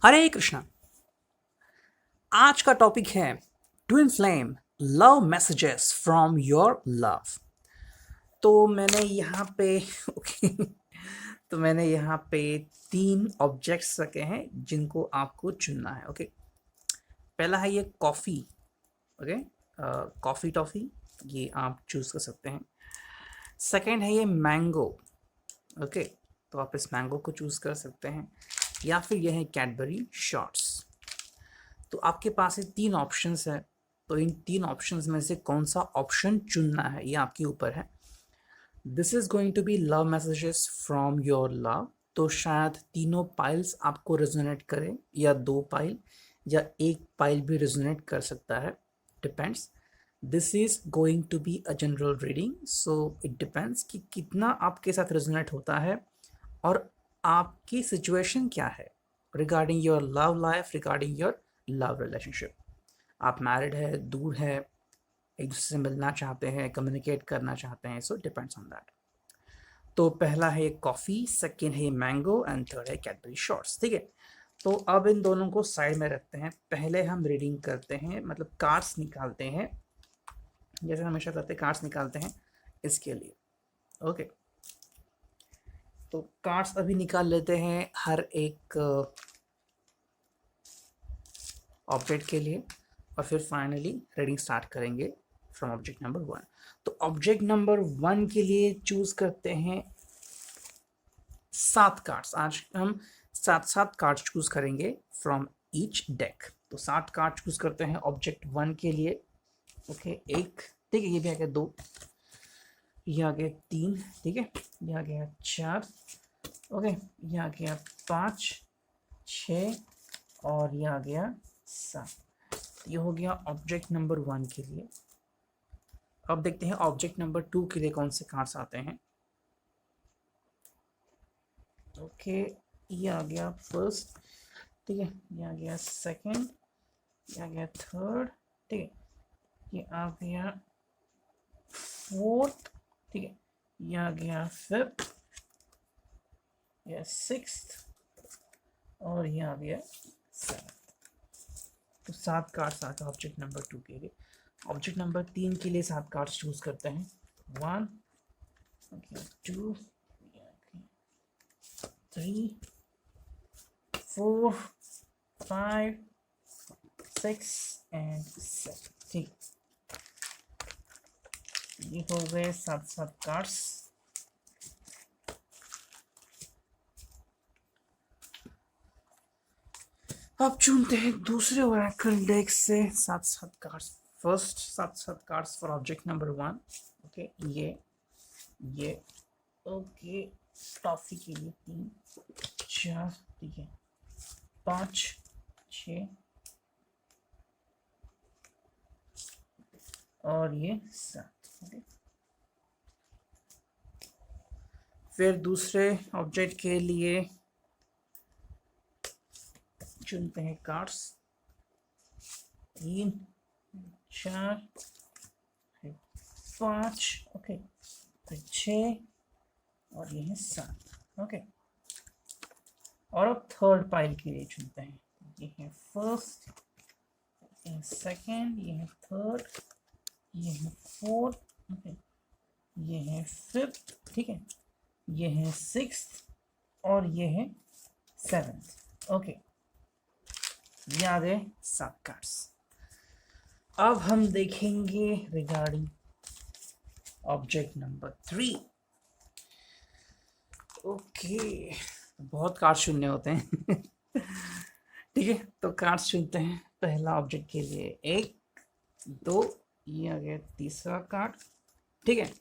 हरे कृष्णा। आज का टॉपिक है twin flame love messages from your love. तो मैंने यहाँ पे ओके तो मैंने यहाँ पे 3 ऑब्जेक्ट्स रखे हैं जिनको आपको चुनना है। ओके, पहला है ये कॉफ़ी। ओके, कॉफ़ी टॉफ़ी ये आप चूज़ कर सकते हैं। सेकंड है ये मैंगो। ओके, तो आप इस मैंगो को चूज़ कर सकते हैं, या फिर यह है कैडबरी शॉर्ट्स। तो आपके पास ये 3 ऑप्शंस है, तो इन 3 ऑप्शंस में से कौन सा ऑप्शन चुनना है ये आपके ऊपर है। This is going to be love messages from your love. तो शायद तीनों पाइल्स आपको रेजोनेट करें, या 2 पाइल, या 1 पाइल भी रेजोनेट कर सकता है, depends. This is going to be a general reading, so it depends कि कितना आपके साथ रेजोनेट होता है और आपकी सिचुएशन क्या है regarding your love life, regarding your love relationship. आप मैरिड है, दूर है, एक दूसरे से मिलना चाहते हैं, कम्युनिकेट करना चाहते हैं, सो डिपेंड्स ऑन दैट। तो पहला है कॉफ़ी, सेकेंड है मैंगो, एंड थर्ड है कैडबरी शॉर्ट्स। ठीक है, तो अब इन दोनों को साइड में रखते हैं। पहले हम रीडिंग करते हैं, मतलब कार्ड्स निकालते हैं, जैसे हमेशा करते हैं, कार्ड्स निकालते हैं इसके लिए। ओके, तो कार्ड्स अभी निकाल लेते हैं हर एक ऑब्जेक्ट के लिए, और फिर फाइनली रीडिंग स्टार्ट करेंगे फ्रॉम ऑब्जेक्ट नंबर 1। तो ऑब्जेक्ट नंबर 1 के लिए चूज करते हैं 7 कार्ड्स। आज हम 7 कार्ड्स चूज करेंगे फ्रॉम ईच डेक। तो 7 कार्ड चूज करते हैं ऑब्जेक्ट 1 के लिए। ओके, एक, ठीक है, ये भी आ गया 2, ये आ गया 3, ठीक है, ये आ गया 4, ओके, ये आ गया 5, 6, और ये आ गया 7। ये हो गया ऑब्जेक्ट नंबर 1 के लिए। अब देखते हैं ऑब्जेक्ट नंबर 2 के लिए कौन से कार्ड्स आते हैं। ओके, ये आ गया फर्स्ट, ठीक है, ये आ गया सेकंड, ये आ गया थर्ड, ठीक है, ये आ गया फोर्थ, ठीक है, ये आ गया फिफ्थ, ये सिक्स्थ, और ये आ गया सेवन्थ। तो 7 कार्ड्स आते हैं ऑब्जेक्ट नंबर 2 के लिए। ऑब्जेक्ट नंबर 3 के लिए 7 कार्ड्स चूज करते हैं। 1, 2, 3, 4, 5, 6 एंड 7। ठीक, ये हो गए 7 कार्ड्स। अब चुनते हैं दूसरे ओरेकल डेक से 7 cards. First 7 cards for object number 1। Okay, ये ओके, टॉफी के लिए 3, 4, ठीक है, 5, 6, और ये 7। ओके, फिर दूसरे ऑब्जेक्ट के लिए चुनते हैं कार्ड्स। 3, 4, 5, ओके, फिर 6, और ये है 7। ओके, और अब थर्ड पाइल के लिए चुनते हैं। ये है फर्स्ट, ये है सेकेंड, ये है थर्ड, ये है फोर्थ, ओके, ये है फिफ्थ, ठीक है, ये है सिक्स्थ, और ये है सेवेंथ। ओके, ये आ गए 7 कार्ड्स। अब हम देखेंगे रिगार्डिंग ऑब्जेक्ट नंबर 3। ओके, बहुत कार्ड चुनने होते हैं ठीक है, तो कार्ड्स चुनते हैं। पहला ऑब्जेक्ट के लिए 1, 2, ये आ गया तीसरा कार्ड, ठीक है,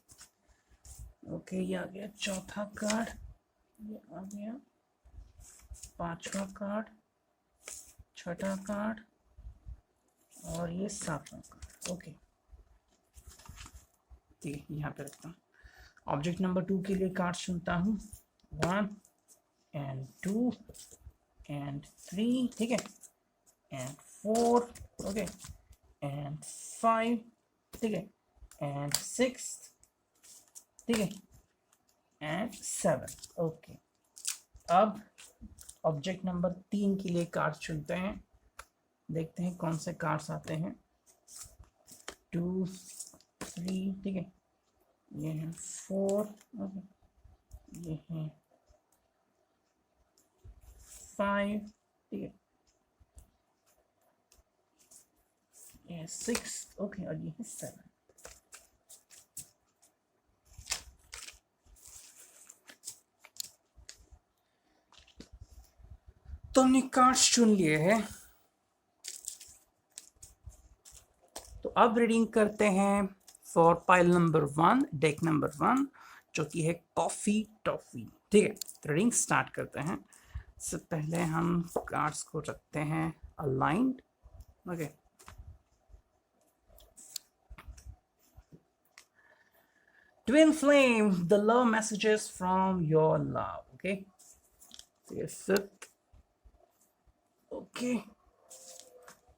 ओके, ये आ गया चौथा कार्ड, ये आ गया पांचवा कार्ड, छठा कार्ड, और ये 7वां कार्ड। ओके, ठीक है, यहाँ पे रखता हूँ। ऑब्जेक्ट नंबर 2 के लिए कार्ड चुनता हूँ। 1 एंड 2 एंड 3, ठीक है, एंड 4, ओके, एंड 5, ठीक है, एंड 6, ठीक है, एंड 7। ओके, अब ऑब्जेक्ट नंबर 3 के लिए कार्ड चुनते हैं, देखते हैं कौन से कार्ड्स आते हैं। 2 3, ठीक है, ये है 4, ओके, ये है 5, ठीक है, ये है 6, ओके, और ये है 7। तो हमने कार्ड्स चुन लिए हैं, तो अब रीडिंग करते हैं for pile number 1, deck number 1, जो कि है कॉफी टॉफी, ठीक है। तो रीडिंग स्टार्ट करते हैं। इससे पहले हम कार्ड्स को रखते हैं aligned, okay. Twin flame, the love messages from your love, okay. तो ये 5th, ओके,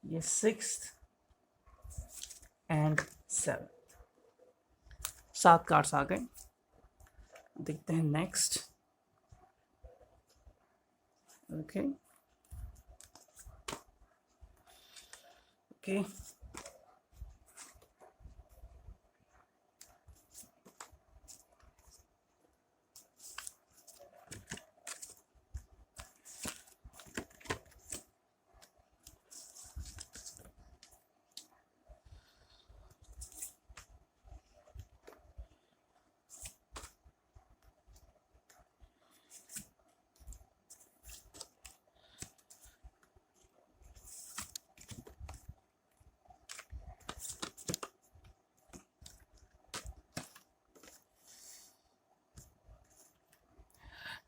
ये 6th एंड 7th, 7 कार्ड्स आ गए। देखते हैं नेक्स्ट, ओके ओके,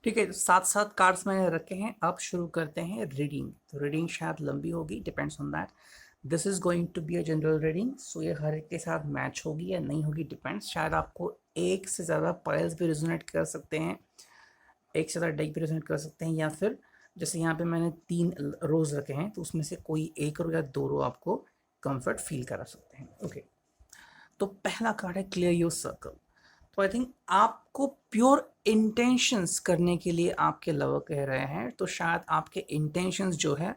ठीक है। तो 7 कार्ड्स मैंने रखे हैं। अब शुरू करते हैं रीडिंग। तो रीडिंग शायद लंबी होगी, depends on that. This is going to be a general reading, so ये हर एक के साथ मैच होगी या नहीं होगी, डिपेंड्स। शायद आपको एक से ज़्यादा पाइल्स भी रेजोनेट कर सकते हैं, एक से ज़्यादा डेक भी रेजोनेट कर सकते हैं, या फिर जैसे यहाँ पे मैंने 3 रोज रखे हैं, तो उसमें से कोई एक रो या 2 रो आपको कंफर्ट फील करा सकते हैं, ओके। तो पहला कार्ड है क्लियर योर सर्कल। तो आई थिंक आपको प्योर इंटेंशंस करने के लिए आपके लवर कह रहे हैं, तो शायद आपके इंटेंशंस जो है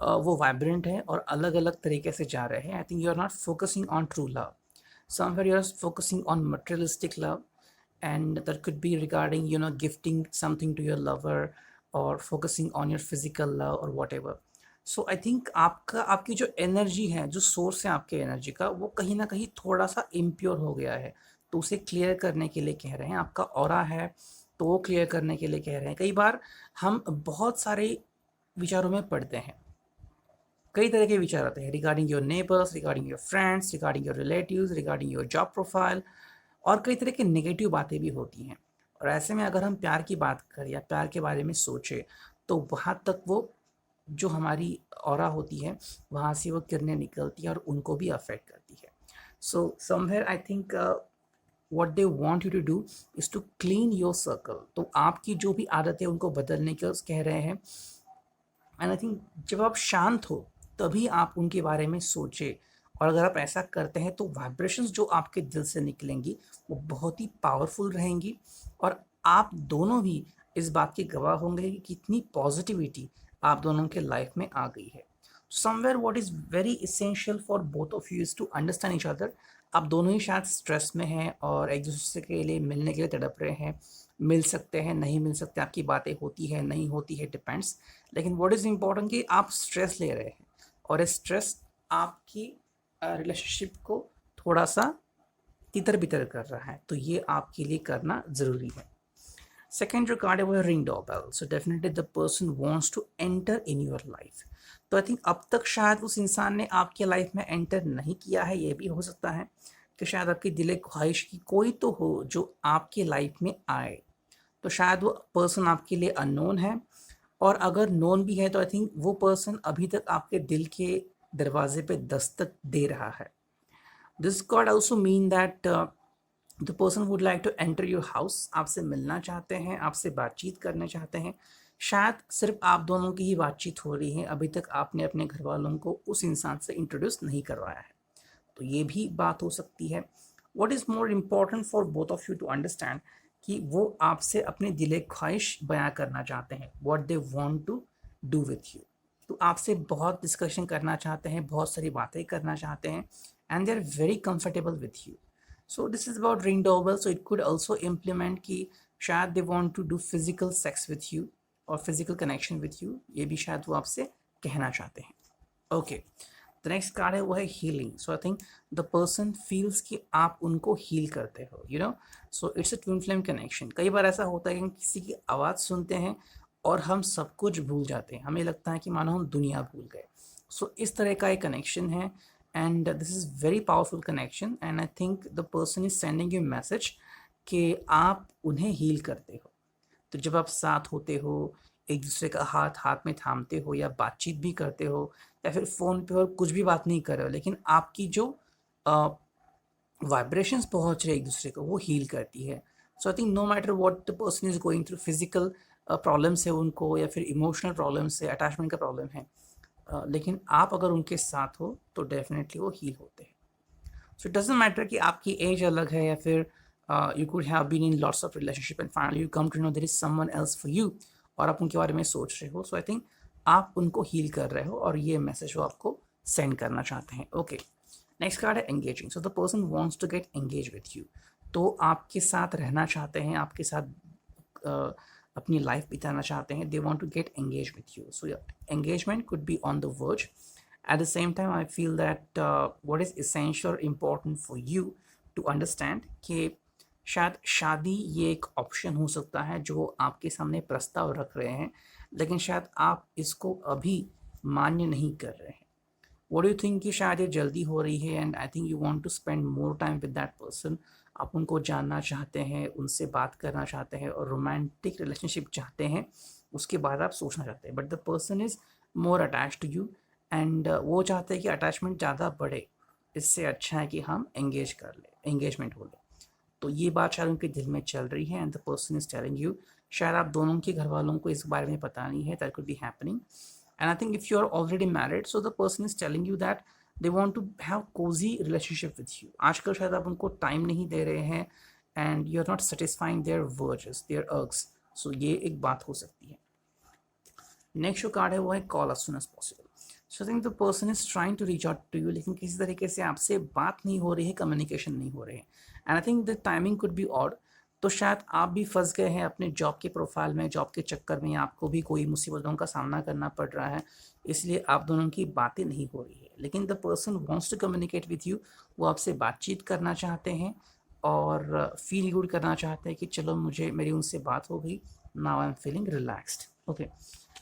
वो वाइब्रेंट है और अलग अलग तरीके से जा रहे हैं। I think you are not focusing on true love, somewhere you are focusing on materialistic love, and that could be regarding gifting something to your lover or focusing on your physical love or whatever. So I think आपकी जो energy है, जो source है आपके energy का, वो कहीं ना कहीं थोड़ा सा इम्प्योर हो गया है, तो उसे क्लियर करने के लिए कह रहे हैं। आपका ऑरा है तो वो क्लियर करने के लिए कह रहे हैं। कई बार हम बहुत सारे विचारों में पड़ते हैं, कई तरह के विचार आते हैं regarding your neighbours, regarding your friends, regarding your relatives, regarding your job profile, और कई तरह की नेगेटिव बातें भी होती हैं। और ऐसे में अगर हम प्यार की बात करें या प्यार के बारे में सोचें, तो वहाँ तक वो जो हमारी ऑरा होती है, वहाँ से वो किरणें निकलती है और उनको भी अफेक्ट करती है। So somewhere I think what they want you to do is to clean your circle. तो आपकी जो भी आदतें उनको बदलने के कह रहे हैं। एंड आई थिंक जब आप शांत हो तभी आप उनके बारे में सोचें, और अगर आप ऐसा करते हैं तो वाइब्रेशंस जो आपके दिल से निकलेंगी वो बहुत ही पावरफुल रहेंगी, और आप दोनों भी इस बात के गवाह होंगे कि कितनी पॉजिटिविटी आप दोनों के लाइफ में आ गई है। Somewhere what is very essential for both of you is to understand each other. आप दोनों ही शायद स्ट्रेस में हैं और एक दूसरे के लिए मिलने के लिए तड़प रहे हैं। मिल सकते हैं, नहीं मिल सकते, आपकी बातें होती है नहीं होती है, डिपेंड्स। लेकिन व्हाट इज़ इम्पोर्टेंट कि आप स्ट्रेस ले रहे हैं, और स्ट्रेस आपकी रिलेशनशिप को थोड़ा सा तितर बितर कर रहा है, तो ये आपके लिए करना ज़रूरी है। सेकेंड जो कार्ड है वो है ring doorbell. So definitely the person wants to enter in your life. तो आई थिंक अब तक शायद उस इंसान ने आपके लाइफ में एंटर नहीं किया है। ये भी हो सकता है कि शायद आपकी दिल ख्वाहिश की कोई तो हो जो आपकी लाइफ में आए। तो शायद वो पर्सन आपके लिए अननोन है, और अगर नोन भी है तो आई थिंक वो पर्सन अभी तक आपके दिल के दरवाजे पे दस्तक दे रहा है। This card also mean that the person would like to enter your house. आपसे मिलना चाहते हैं, आपसे बातचीत करना चाहते हैं। शायद सिर्फ आप दोनों की ही बातचीत हो रही है, अभी तक आपने अपने घर वालों को उस इंसान से इंट्रोड्यूस नहीं करवाया है, तो ये भी बात हो सकती है। What is more important for both of you to understand कि वो आपसे अपनी दिले ख्वाहिश बयां करना चाहते हैं, what they want to do with you. तो आपसे बहुत डिस्कशन करना चाहते हैं, बहुत सारी बातें करना चाहते हैं, and they are very comfortable with you. So this is about ring doorbell. So it could also implement कि शायद they want to do physical sex with you और फिजिकल कनेक्शन विथ यू, ये भी शायद वो आपसे कहना चाहते हैं। ओके, द नेक्स्ट कार्ड है वो है healing. So I think the person feels कि आप उनको हील करते हो, you know. So it's a twin flame connection. कई बार ऐसा होता है कि हम किसी की आवाज़ सुनते हैं और हम सब कुछ भूल जाते हैं, हमें लगता है कि मानो हम दुनिया भूल गए। सो इस तरह का एक कनेक्शन है, and this is very powerful connection, and I think the person is sending you message कि आप उन्हें हील करते हो। तो जब आप साथ होते हो, एक दूसरे का हाथ हाथ में थामते हो, या बातचीत भी करते हो, या फिर फ़ोन पे और कुछ भी बात नहीं कर रहे हो, लेकिन आपकी जो वाइब्रेशंस पहुंच रहे एक दूसरे को, वो हील करती है। So I think no matter what the person is going through, physical problems है उनको, या फिर इमोशनल प्रॉब्लम्स है, अटैचमेंट का प्रॉब्लम है, लेकिन आप अगर उनके साथ हो तो डेफिनेटली वो हील होते हैं। सो इट डजेंट मैटर कि आपकी एज अलग है, या फिर you could have been in lots of relationship and finally you come to know there is someone else for you, और आप उनके बारे में सोच रहे हो। सो आई थिंक आप उनको हील कर रहे हो, और ये मैसेज वो आपको सेंड करना चाहते हैं। ओके, नेक्स्ट कार्ड है engaging. So the person wants to get engage with you. तो आपके साथ रहना चाहते हैं, आपके साथ अपनी लाइफ बिताना चाहते हैं, they want to get engage with you. So engagement could be on the verge. At the same time, I feel that what is essential or important for you to understand कि शायद शादी ये एक option हो सकता है जो आपके सामने प्रस्ताव रख रहे हैं, लेकिन शायद आप इसको अभी मान्य नहीं कर रहे हैं। व्हाट डू यू थिंक कि शायद ये जल्दी हो रही है, and I think you want to spend more time with that person. आप उनको जानना चाहते हैं, उनसे बात करना चाहते हैं, और रोमांटिक रिलेशनशिप चाहते हैं, उसके बाद आप सोचना चाहते हैं, but the person is more attach to you, and वो चाहते हैं कि अटैचमेंट ज़्यादा बढ़े, इससे अच्छा है कि हम एंगेज कर लें, एंगेजमेंट हो ले। तो ये बात शायद उनके दिल में चल रही है, and the person is telling you, शायद आप दोनों के घर वालों को इस बारे में पता नहीं है, that could be happening. And I think if you are already married, so the person is telling you that they want to have cozy relationship with you. आजकल शायद आप उनको टाइम नहीं दे रहे हैं, and you are not satisfying their urges, their urges. So ये एक बात हो सकती है। नेक्स्ट जो कार्ड है वो है call as soon as possible। So I think the person is trying to reach out to you, लेकिन किसी तरीके से आपसे बात नहीं हो रही है, कम्युनिकेशन नहीं हो रहे हैं, and I think the timing could be odd. तो शायद आप भी फंस गए हैं अपने जॉब के प्रोफाइल में, जॉब के चक्कर में आपको भी कोई मुसीबतों का सामना करना पड़ रहा है, इसलिए आप दोनों की बातें नहीं हो रही है, लेकिन the person wants to communicate with you. वो आपसे बातचीत करना चाहते हैं, और फील गुड करना चाहते हैं कि चलो मुझे मेरी उनसे बात हो गई, now I am feeling relaxed. Okay,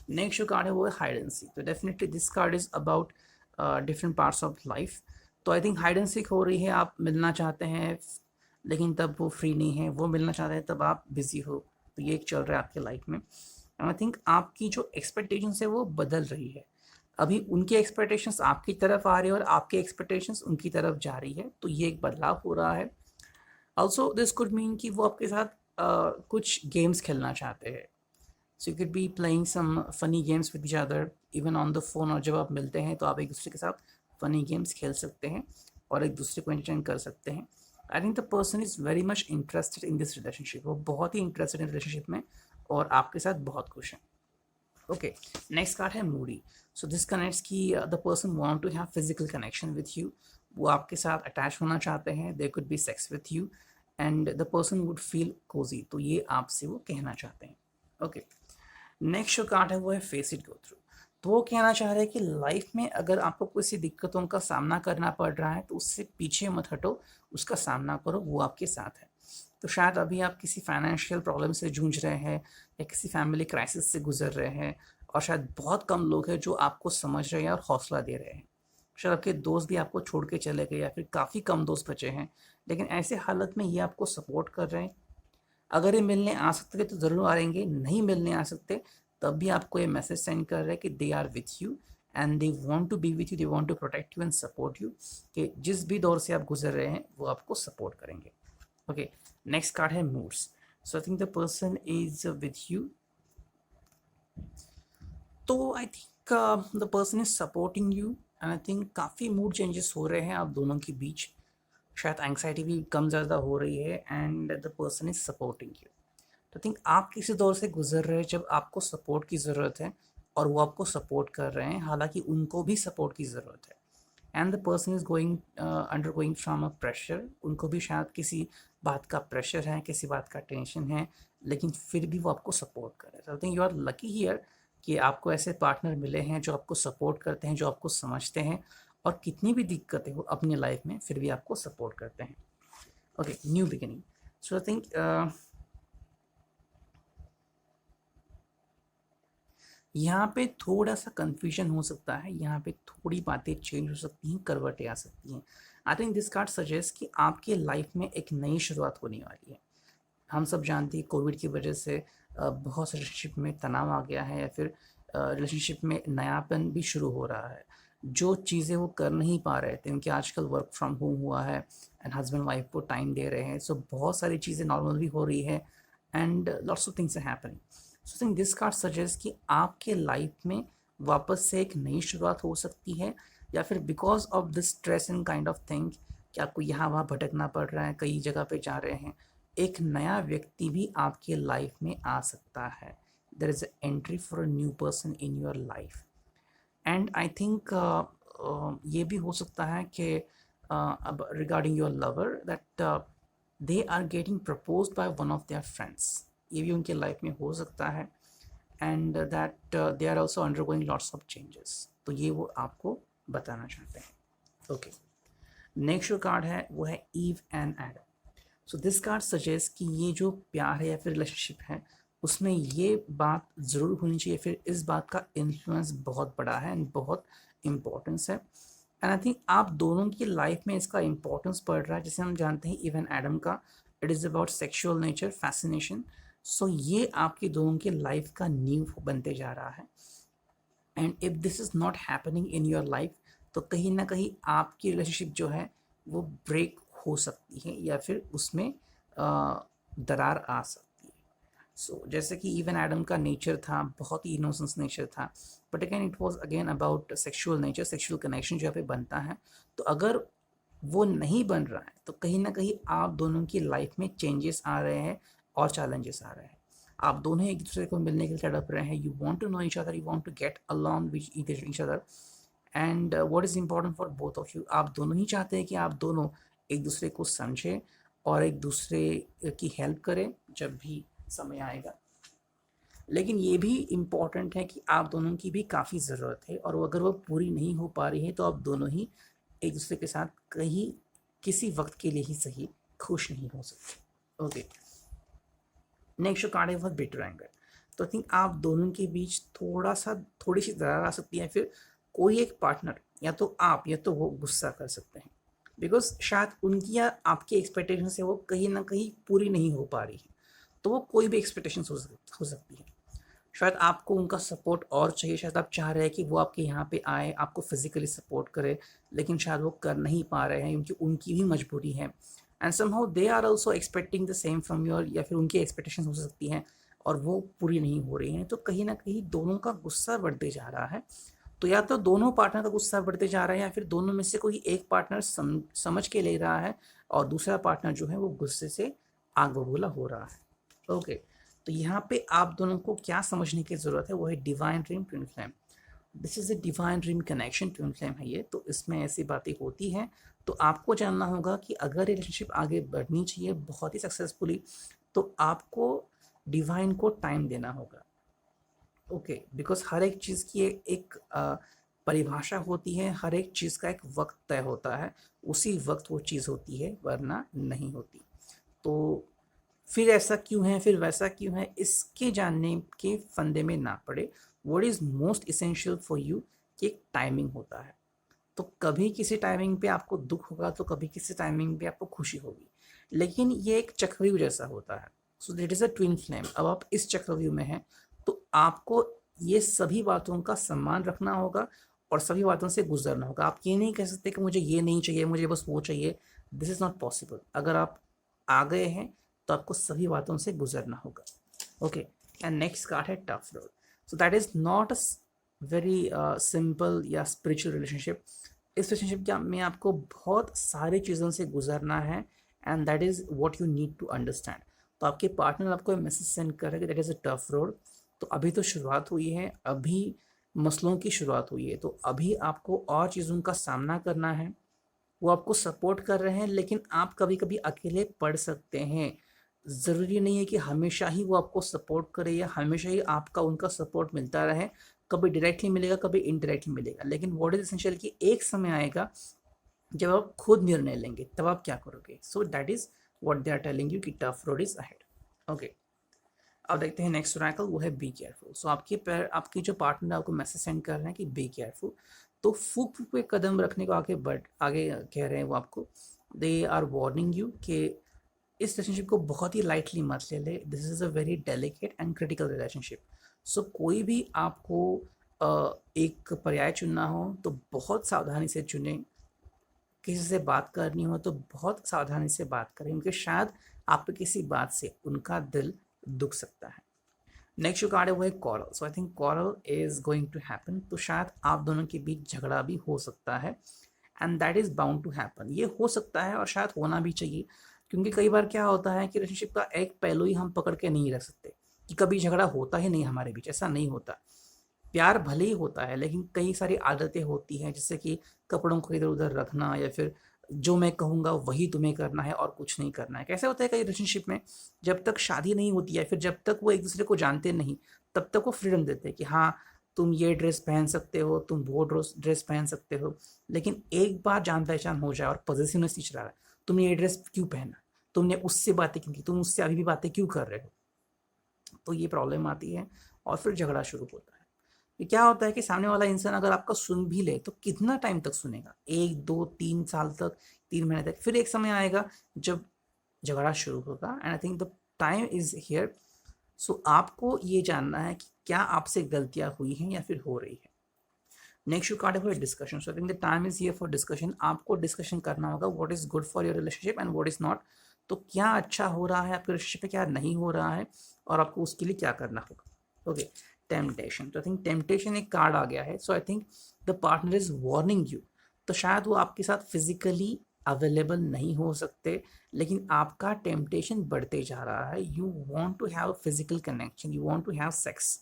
next जो कार्ड है वो है हाइड एंड सीक। तो definitely this card is about different parts of life. तो I think hide and seek हो रही है, आप मिलना चाहते हैं लेकिन तब वो फ्री नहीं है, वो मिलना चाहते हैं तब आप बिजी हो। तो ये एक चल रहा है आपके लाइफ में, एंड आई थिंक आपकी जो एक्सपेक्टेशंस है वो बदल रही है। अभी उनके एक्सपेक्टेशंस आपकी तरफ आ रहे हैं, और आपके एक्सपेक्टेशंस उनकी तरफ जा रही है, तो ये एक बदलाव हो रहा है। ऑल्सो दिस कुड मीन कि वो आपके साथ कुछ गेम्स खेलना चाहते हैं। So you could be playing some funny games with each other even on the phone, और जब आप मिलते हैं तो आप एक दूसरे के साथ फनी गेम्स खेल सकते हैं और एक दूसरे को एंटरटेन कर सकते हैं। I think the person is very much interested in this relationship. वो बहुत ही इंटरेस्टेड इन रिलेशनशिप में, और आपके साथ बहुत खुश हैं। ओके, नेक्स्ट कार्ड है मूडी। सो दिस कनेक्ट्स की the person want to have physical connection with you. वो आपके साथ अटैच होना चाहते हैं, there could be sex with you, and the person would feel cozy. तो ये आपसे वो कहना चाहते हैं। ओके, नेक्स्ट जो कार्ड है वो है फेस इट गो थ्रू। तो वो कहना चाह रहे हैं कि लाइफ में अगर आपको किसी दिक्कतों का सामना करना पड़ रहा है तो उससे पीछे मत हटो, उसका सामना करो, वो आपके साथ है। तो शायद अभी आप किसी फाइनेंशियल प्रॉब्लम से जूझ रहे हैं, या किसी फैमिली क्राइसिस से गुजर रहे हैं, और शायद बहुत कम लोग हैं जो आपको समझ रहे हैं और हौसला दे रहे हैं। शायद आपके दोस्त भी आपको छोड़ के चले गए, या फिर काफ़ी कम दोस्त बचे हैं, लेकिन ऐसे हालत में ये आपको सपोर्ट कर रहे हैं। अगर ये मिलने आ सकते थे तो ज़रूर आएंगे, नहीं मिलने आ सकते तब भी आपको ये मैसेज सेंड कर रहे हैं कि they are with you, and they want to be with you, they want to protect you and support you, कि जिस भी दौर से आप गुजर रहे हैं वो आपको सपोर्ट करेंगे। ओके, नेक्स्ट कार्ड है moods. So I think the person is with you. तो I think the person is supporting you, and I think काफ़ी मूड चेंजेस हो रहे हैं आप दोनों के बीच। शायद एंग्जाइटी भी कम ज़्यादा हो रही है and the person is supporting you. तो थिंक आप किसी दौर से गुजर रहे हैं जब आपको सपोर्ट की ज़रूरत है और वो आपको सपोर्ट कर रहे हैं, हालांकि उनको भी सपोर्ट की ज़रूरत है। And the person is going under going from a pressure, उनको भी शायद किसी बात का प्रेशर है, किसी बात का टेंशन है, लेकिन फिर भी वो आपको सपोर्ट कर रहे हैं। I think you are lucky here कि आपको ऐसे पार्टनर मिले हैं जो आपको सपोर्ट करते हैं, जो आपको समझते हैं, और कितनी भी दिक्कतें हो अपनी लाइफ में फिर भी आपको सपोर्ट करते हैं। Okay, new beginning. So I think यहाँ पे थोड़ा सा कंफ्यूजन हो सकता है, यहाँ पे थोड़ी बातें चेंज हो सकती हैं, करवटें आ सकती हैं। I think this card suggest कि आपके लाइफ में एक नई शुरुआत होने वाली है। हम सब जानते हैं कोविड की वजह से बहुत से रिलेशनशिप में तनाव आ गया है, या फिर रिलेशनशिप में नयापन भी शुरू हो रहा है। जो चीज़ें वो कर नहीं पा रहे थे, क्योंकि आजकल वर्क फ्रॉम होम हुआ है एंड हस्बैंड वाइफ को टाइम दे रहे हैं, सो बहुत सारी चीज़ें नॉर्मल भी हो रही है and lots of things are happening. So think this card suggest कि आपके लाइफ में वापस से एक नई शुरुआत हो सकती है, या फिर because of this stress and kind of thing कि आपको यहाँ वहाँ भटकना पड़ रहा है, कई जगह पे जा रहे हैं, एक नया व्यक्ति भी आपके लाइफ में आ सकता है। There is entry for a new person in your life. And I think ये भी हो सकता है कि अब regarding your lover that they are getting propose by one of their friends, ये भी उनके लाइफ में हो सकता है। And that they are also undergoing lots of changes, तो ये वो आपको बताना चाहते हैं। ओके, नेक्स्ट जो कार्ड है वो है Eve and Adam. So this card suggest कि ये जो प्यार है या फिर रिलेशनशिप है, उसमें ये बात ज़रूर होनी चाहिए, फिर इस बात का इन्फ्लुएंस बहुत बड़ा है एंड बहुत इम्पोर्टेंस है। एंड आई थिंक आप दोनों की लाइफ में इसका इम्पोर्टेंस पड़ रहा है। जैसे हम जानते हैं इवन एडम का, it is about sexual nature, fascination. So ये आपकी दोनों की लाइफ का नींव बनते जा रहा है। And if this is not happening in your life, तो कहीं ना कहीं आपकी रिलेशनशिप जो है वो ब्रेक हो सकती है, या फिर उसमें दरार आ सकती है। सो जैसे कि इवन एडम का नेचर था, बहुत ही इनोसेंस नेचर था, but again it was again about sexual nature, sexual connection जो यहाँ पे बनता है। तो अगर वो नहीं बन रहा है, तो कहीं ना कहीं आप दोनों की लाइफ में चेंजेस आ रहे हैं और चैलेंजेस आ रहे हैं। आप दोनों एक दूसरे को मिलने के लिए तड़प रहे हैं, you want to know each other, you want to get along with each other, and what is important for both of you, आप दोनों ही चाहते हैं कि आप दोनों एक दूसरे को समझें और एक दूसरे की हेल्प करें जब भी समय आएगा। लेकिन ये भी इम्पॉर्टेंट है कि आप दोनों की भी काफ़ी ज़रूरत है, और अगर वो पूरी नहीं हो पा रही है तो आप दोनों ही एक दूसरे के साथ कहीं किसी वक्त के लिए ही सही खुश नहीं हो सकते। ओके, नेक्स्ट कार्ड है वह बिटर एंगर। तो आई थिंक आप दोनों के बीच थोड़ी सी दरार आ सकती है, फिर कोई एक पार्टनर, या तो आप या तो वो गुस्सा कर सकते हैं, बिकॉज शायद उनकी या आपकी एक्सपेक्टेशन से वो कहीं ना कहीं पूरी नहीं हो पा रही है। तो वो कोई भी एक्सपेक्टेशन हो सकती है। शायद आपको उनका सपोर्ट और चाहिए, शायद आप चाह रहे हैं कि वो आपके यहाँ पे आए, आपको फिजिकली सपोर्ट करे, लेकिन शायद वो कर नहीं पा रहे हैं क्योंकि उनकी भी मजबूरी है। And somehow they are also expecting the same from your, या फिर उनकी एक्सपेक्टेशन हो सकती हैं और वो पूरी नहीं हो रही हैं। तो कहीं ना कहीं दोनों का गुस्सा बढ़ते जा रहा है। तो या तो दोनों पार्टनर का गुस्सा बढ़ते जा रहा है, या फिर दोनों में से कोई एक पार्टनर समझ के ले रहा है और दूसरा पार्टनर जो है वो गुस्से से आग बबूला हो रहा है। ओके, तो यहाँ पे आप दोनों को क्या समझने की ज़रूरत है, वो है divine dream twin flame. This is a divine dream connection, twin flame है ये, तो इसमें ऐसी बातें होती हैं। तो आपको जानना होगा कि अगर रिलेशनशिप आगे बढ़नी चाहिए बहुत ही सक्सेसफुली, तो आपको डिवाइन को टाइम देना होगा। ओके, बिकॉज हर एक चीज़ की एक परिभाषा होती है, हर एक चीज़ का एक वक्त तय होता है, उसी वक्त वो चीज़ होती है, वरना नहीं होती। तो फिर ऐसा क्यों है, फिर वैसा क्यों है, इसके जानने के फंदे में ना पड़े। What is most essential for you कि एक टाइमिंग होता है। तो कभी किसी टाइमिंग पे आपको दुख होगा, तो कभी किसी टाइमिंग पे आपको खुशी होगी, लेकिन ये एक चक्रव्यूह जैसा होता है। सो that is a twin flame. अब आप इस चक्रव्यूह में हैं, तो आपको ये सभी बातों का सम्मान रखना होगा और सभी बातों से गुजरना होगा। आप ये नहीं कह सकते कि मुझे ये नहीं चाहिए, मुझे बस वो चाहिए। This is not possible. अगर आप आ गए हैं तो आपको सभी बातों से गुजरना होगा। ओके, एंड नेक्स्ट कार्ड है tough road. So that is not a very simple या स्पिरिचुअल रिलेशनशिप। इस रिलेशनशिप में आपको बहुत सारी चीज़ों से गुजरना है, and that is what you need to understand. तो आपके पार्टनर आपको मैसेज सेंड कर रहे हैं कि that is a tough road. तो अभी तो शुरुआत हुई है, अभी मसलों की शुरुआत हुई है, तो अभी आपको और चीज़ों का सामना करना है। वो आपको सपोर्ट कर रहे हैं, लेकिन आप कभी कभी अकेले पड़ सकते हैं। ज़रूरी नहीं है कि हमेशा ही वो आपको सपोर्ट करे या हमेशा ही आपका उनका सपोर्ट मिलता रहे। कभी डायरेक्टली मिलेगा, कभी इनडायरेक्टली मिलेगा, लेकिन व्हाट इज एसेंशियल कि एक समय आएगा जब आप खुद निर्णय लेंगे, तब आप क्या करोगे। So that is what they are telling you कि tough road is ahead. Okay, अब देखते हैं नेक्स्ट ओरेकल, वो है बी केयरफुल। सो आपकी जो पार्टनर आपको मैसेज सेंड कर रहे हैं कि बी केयरफुल। तो फूक फूक पे कदम रखने को आगे कह रहे हैं वो आपको। दे आर वार्निंग यू कि इस रिलेशनशिप को बहुत ही लाइटली मत ले ले। This is a very delicate and critical relationship. So कोई भी आपको एक पर्याय चुनना हो तो बहुत सावधानी से चुने। किसी से बात करनी हो तो बहुत सावधानी से बात करें, क्योंकि शायद आपकी किसी बात से उनका दिल दुख सकता है। नेक्स्ट जो कार्ड है वो है quarrel. So I think quarrel is going to happen. तो शायद आप दोनों के बीच झगड़ा भी हो सकता है, and that is bound to happen. ये हो सकता है और शायद होना भी चाहिए, क्योंकि कई बार क्या होता है कि रिलेशनशिप का एक पहलू ही हम पकड़ के नहीं रख सकते कि कभी झगड़ा होता ही नहीं हमारे बीच। ऐसा नहीं होता। प्यार भले ही होता है, लेकिन कई सारी आदतें होती हैं, जैसे कि कपड़ों को इधर उधर रखना, या फिर जो मैं कहूँगा वही तुम्हें करना है और कुछ नहीं करना है। कैसे होता है कई रिलेशनशिप में, जब तक शादी नहीं होती है, फिर जब तक वो एक दूसरे को जानते नहीं, तब तक वो फ्रीडम देते हैं कि हाँ तुम ये ड्रेस पहन सकते हो, तुम वो ड्रेस पहन सकते हो। लेकिन एक बार जान पहचान हो जाए और पॉजिटिवनेस चला रहा है, तुमने ये ड्रेस क्यों पहना, तुमने उससे बातें क्यों की, तुम उससे अभी भी बातें क्यों कर रहे हो, तो ये प्रॉब्लम आती है और फिर झगड़ा शुरू होता है। ये क्या होता है कि सामने वाला इंसान अगर आपका सुन भी ले तो कितना टाइम तक सुनेगा, 1 2 3 साल तक, 3 महीने तक। फिर एक समय आएगा जब झगड़ा शुरू होगा, and I think the time is here. So आपको ये जानना है कि क्या आपसे गलतियां हुई हैं या फिर हो रही है। नेक्स्ट यू कार्ड है discussion. So I think the time is here for discussion. आपको डिस्कशन करना होगा what is good for your relationship and what is not. तो क्या अच्छा हो रहा है आपके रिलेशनशिप में, क्या नहीं हो रहा है, और आपको उसके लिए क्या करना होगा। Okay, temptation. तो आई थिंक टेम्पटेशन एक कार्ड आ गया है। So I think the partner is warning you. तो शायद वो आपके साथ फिजिकली अवेलेबल नहीं हो सकते, लेकिन आपका टेम्पटेशन बढ़ते जा रहा है। You want to have physical connection, you want to have sex.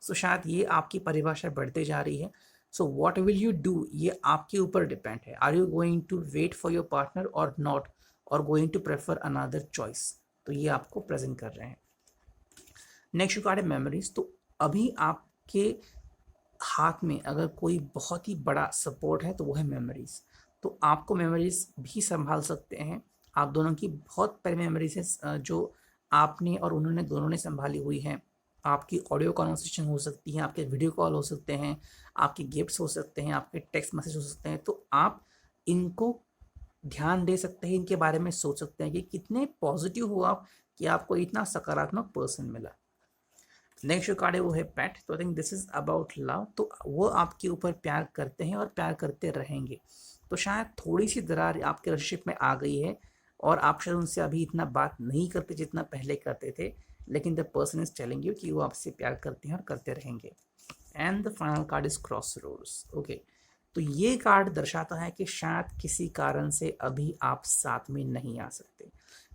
So शायद ये आपकी परिभाषा बढ़ते जा रही है। So what will you do, ये आपके ऊपर डिपेंड है। Are you going to wait for your partner और नॉट, और going to prefer another choice. तो ये आपको प्रेजेंट कर रहे हैं। नेक्स्ट कार्ड है मेमोरीज। तो अभी आपके हाथ में अगर कोई बहुत ही बड़ा सपोर्ट है तो वो है मेमोरीज। तो आपको मेमोरीज भी संभाल सकते हैं। आप दोनों की बहुत पहले मेमोरीज है जो आपने और उन्होंने दोनों ने संभाली हुई है। आपकी ऑडियो कॉन्वर्सेशन हो सकती है, आपके वीडियो कॉल हो सकते हैं, आपके गिफ्ट्स हो सकते हैं, आपके टेक्स्ट मैसेज हो सकते हैं। तो आप इनको ध्यान दे सकते हैं, इनके बारे में सोच सकते हैं कि कितने पॉजिटिव हो आप कि आपको इतना सकारात्मक पर्सन मिला। नेक्स्ट जो कार्ड है वो है पेट। तो I think this is about love. तो वो आपके ऊपर प्यार करते हैं और प्यार करते रहेंगे। तो शायद थोड़ी सी दरार आपके रिलेशनशिप में आ गई है और आप शायद उनसे अभी इतना बात नहीं करते जितना पहले करते थे, लेकिन the person is telling you कि वो आपसे प्यार करते हैं और करते रहेंगे। And the final card is cross roads. Okay, तो ये कार्ड दर्शाता है कि शायद किसी कारण से अभी आप साथ में नहीं आ सकते।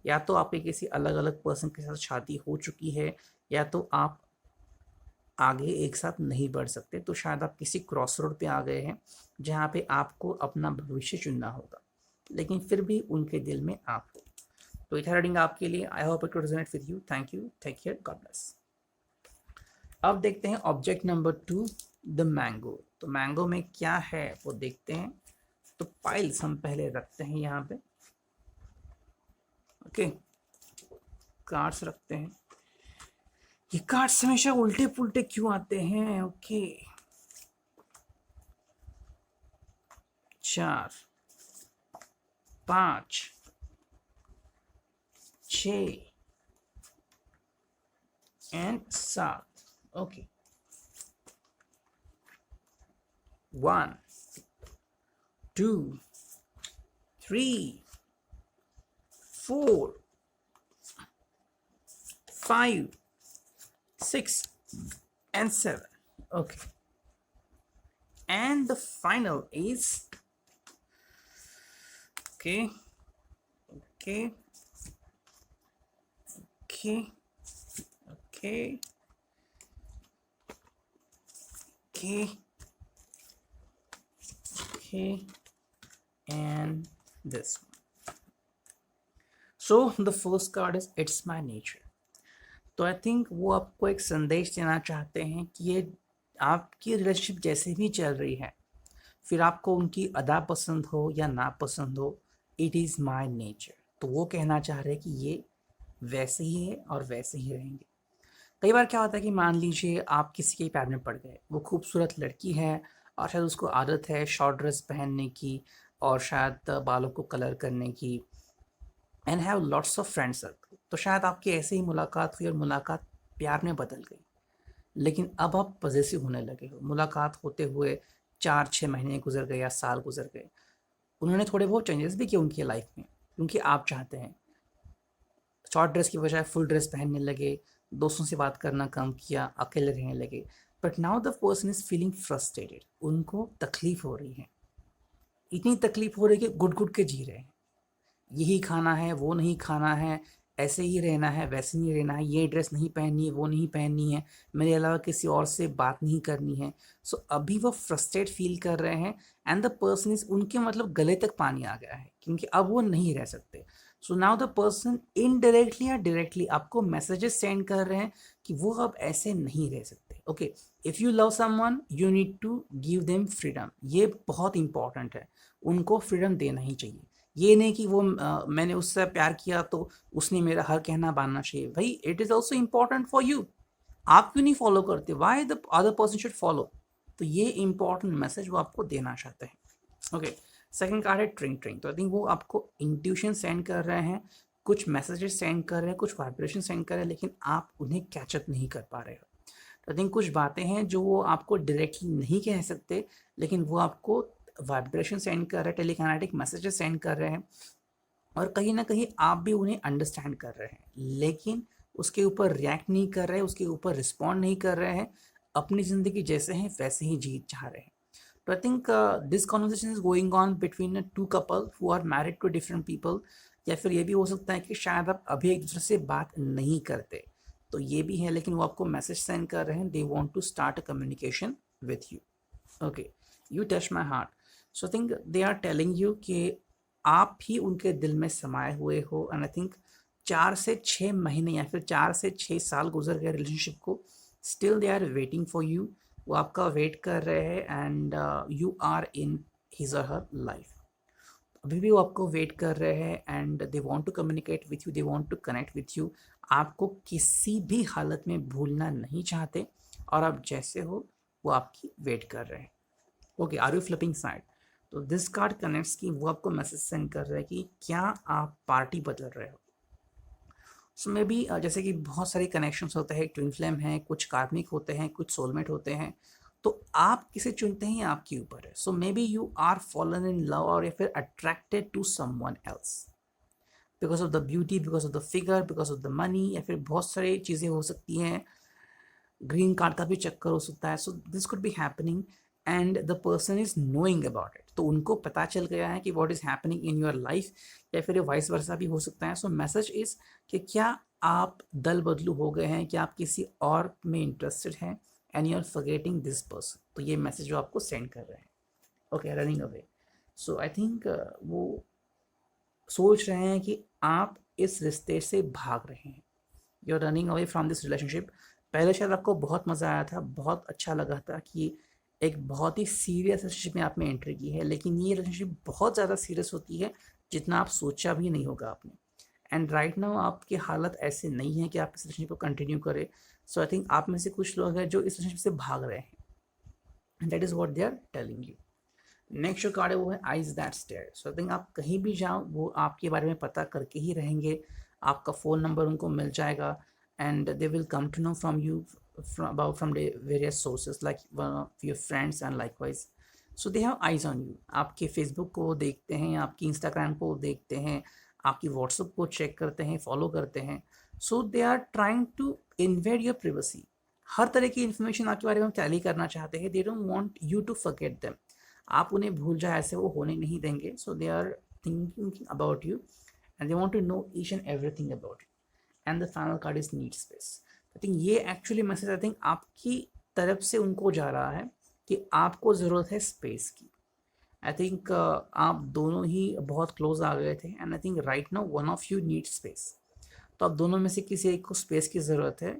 या तो आपके किसी अलग अलग पर्सन के साथ शादी हो चुकी है, या तो आप आगे एक साथ नहीं बढ़ सकते। तो शायद आप किसी क्रॉस रोड पे आ गए हैं जहाँ पे आपको अपना भविष्य चुनना होगा, लेकिन फिर भी उनके दिल में आप हो। तो ये रीडिंग आपके लिए। I hope it resonate with you. Thank you, take care, God bless. अब देखते हैं ऑब्जेक्ट नंबर 2, द मैंगो। तो मैंगो में क्या है वो देखते हैं। तो पाइल्स हम पहले रखते हैं यहाँ पे। ओके, कार्ड्स रखते हैं। ये कार्ड्स हमेशा उल्टे पुल्टे क्यों आते हैं। Okay, 4 5 6 and 7। Okay, 1 2 3 4 5 6 and 7. Okay, and the final is okay okay okay okay okay okay and this. So the first card is it's my nature. तो आई थिंक वो आपको एक संदेश देना चाहते हैं कि ये आपकी रिलेशनशिप जैसे भी चल रही है, फिर आपको उनकी अदा पसंद हो या ना पसंद हो, इट इज़ माई नेचर। तो वो कहना चाह रहे हैं कि ये वैसे ही है और वैसे ही रहेंगे। कई बार क्या होता है कि मान लीजिए आप किसी के प्यार में पड़ गए, वो खूबसूरत लड़की है और शायद उसको आदत है शॉर्ट ड्रेस पहनने की और शायद बालों को कलर करने की, and have lots of friend circle. तो शायद आपकी ऐसे ही मुलाकात हुई और मुलाकात प्यार में बदल गई, लेकिन अब आप पॉजेसिव होने लगे हो। मुलाकात होते हुए 4-6 महीने गुजर गए या साल गुजर गए, उन्होंने थोड़े बहुत चेंजेस भी किए उनकी लाइफ में क्योंकि आप चाहते हैं। शॉर्ट ड्रेस की बजाय फुल ड्रेस पहनने लगे, दोस्तों से बात करना कम किया, अकेले रहने लगे। But now the person is feeling frustrated, उनको तकलीफ हो रही है, इतनी तकलीफ हो रही है कि घुट घुट के जी रहे हैं। यही खाना है, वो नहीं खाना है, ऐसे ही रहना है, वैसे नहीं रहना है, ये ड्रेस नहीं पहननी है, वो नहीं पहननी है, मेरे अलावा किसी और से बात नहीं करनी है। सो अभी वो फ्रस्ट्रेट फील कर रहे हैं एंड द पर्सन इज, उनके मतलब गले तक पानी आ गया है क्योंकि अब वो नहीं रह सकते। So now the person indirectly या डायरेक्टली आपको मैसेजेस सेंड कर रहे हैं कि वो अब ऐसे नहीं रह सकते। Okay, if you love someone you need to give them freedom. ये बहुत इंपॉर्टेंट है, उनको फ्रीडम देना ही चाहिए। ये नहीं कि वो मैंने उससे प्यार किया तो उसने मेरा हर कहना मानना चाहिए। भाई it is also important for you, आप क्यों नहीं फॉलो करते, why the other person should follow. तो ये इंपॉर्टेंट मैसेज वो आपको देना चाहते हैं। ओके, सेकंड कार्ड है ट्रिंग ट्रिंग। तो आई थिंक वो आपको इंट्यूशन सेंड कर रहे हैं, कुछ मैसेजेस सेंड कर रहे हैं, कुछ वाइब्रेशन सेंड कर रहे हैं, लेकिन आप उन्हें कैचअप नहीं कर पा रहे हो। तो आई थिंक कुछ बातें हैं जो वो आपको डायरेक्टली नहीं कह सकते, लेकिन वो आपको वाइब्रेशन सेंड कर रहे हैं, टेलीकाइनेटिक मैसेजेस सेंड कर रहे हैं, और कहीं ना कहीं आप भी उन्हें अंडरस्टैंड कर रहे हैं, लेकिन उसके ऊपर रिएक्ट नहीं कर रहे हैं, उसके ऊपर रिस्पॉन्ड नहीं कर रहे हैं, अपनी ज़िंदगी जैसे हैं वैसे ही जी चाह रहे हैं। तो I think this conversation is going on between two couple who are married to different people, या फिर ये भी हो सकता है कि शायद आप अभी एक दूसरे से बात नहीं करते, तो ये भी है, लेकिन वो आपको मैसेज सेंड कर रहे हैं, they want to start a communication with you. Okay, you touch my heart. So I think they are telling you कि आप ही उनके दिल में समाये हुए हो, एंड आई थिंक 4 से 6 महीने या फिर 4 से 6 साल गुजर गए रिलेशनशिप को, still they are waiting for you. वो आपका वेट कर रहे हैं and you are in his or her life. अभी भी वो आपको वेट कर रहे हैं and they want to communicate with you, they want to connect with you. आपको किसी भी हालत में भूलना नहीं चाहते और आप जैसे हो वो आपकी वेट कर रहे हैं। Okay, are you flipping side? तो दिस कार्ड कनेक्ट्स की वो आपको मैसेज सेंड कर रहे हैं कि क्या आप पार्टी बदल रहे हो। सो मे बी जैसे कि बहुत सारे कनेक्शंस होते हैं, ट्विन फ्लेम है, कुछ कार्मिक होते हैं, कुछ सोलमेट होते हैं, तो आप किसे चुनते हैं आपके ऊपर है। So maybe you are fallen in love और या फिर attracted to someone else because of the beauty, because of the figure, because of the money, या फिर बहुत सारी चीज़ें हो सकती हैं। ग्रीन कार्ड का भी चक्कर हो सकता है। सो this could be happening and the person is knowing about it. तो उनको पता चल गया है कि what is happening in your life, या फिर वाइस वर्सा भी हो सकता है। सो मैसेज इज कि क्या आप दल बदलू हो गए हैं, क्या आप किसी और में इंटरेस्टेड हैं, and you are forgetting this person. तो ये मैसेज जो आपको सेंड कर रहे हैं। Okay, running away. So I think वो सोच रहे हैं कि आप इस रिश्ते से भाग रहे हैं, you are running away from this relationship. पहले शायद आपको बहुत मज़ा आया था, बहुत अच्छा लगा था कि एक बहुत ही सीरियस रिलेशनशिप में आपने एंट्री की है, लेकिन ये रिलेशनशिप बहुत ज़्यादा सीरियस होती है जितना आप सोचा भी नहीं होगा आपने। एंड राइट नाउ आपकी हालत ऐसे नहीं है कि आप इस रिलेशनशिप को कंटिन्यू करें। सो आई थिंक आप में से कुछ लोग हैं जो इस रिलेशनशिप से भाग रहे हैं, and that is what they are telling you. Next जो कार्ड है वो है eyes that stare. So I think आप कहीं भी जाओ वो आपके बारे में पता करके ही रहेंगे, आपका फ़ोन नंबर उनको मिल जाएगा, and they will come to know from you from the various sources like your friends and likewise. So they have eyes on you. आपके फेसबुक को देखते हैं, आपकी इंस्टाग्राम को देखते हैं, आपकी व्हाट्सएप को चेक करते हैं, फॉलो करते हैं। So they are trying to invade your privacy. हर तरह की इन्फॉर्मेशन आपके बारे में टैली करना चाहते हैं। They don't want you to forget them. आप उन्हें भूल जाए, ऐसे वो होने नहीं देंगे। So they are thinking about you and they want to know each and everything about you. And the final card is need space. I think ये एक्चुअली मैसेज आई थिंक आपकी तरफ से उनको जा रहा है कि आपको ज़रूरत है स्पेस की. आई थिंक आप दोनों ही बहुत क्लोज आ गए थे and I think right now one of you need space. तो आप दोनों में से किसी एक को स्पेस की ज़रूरत है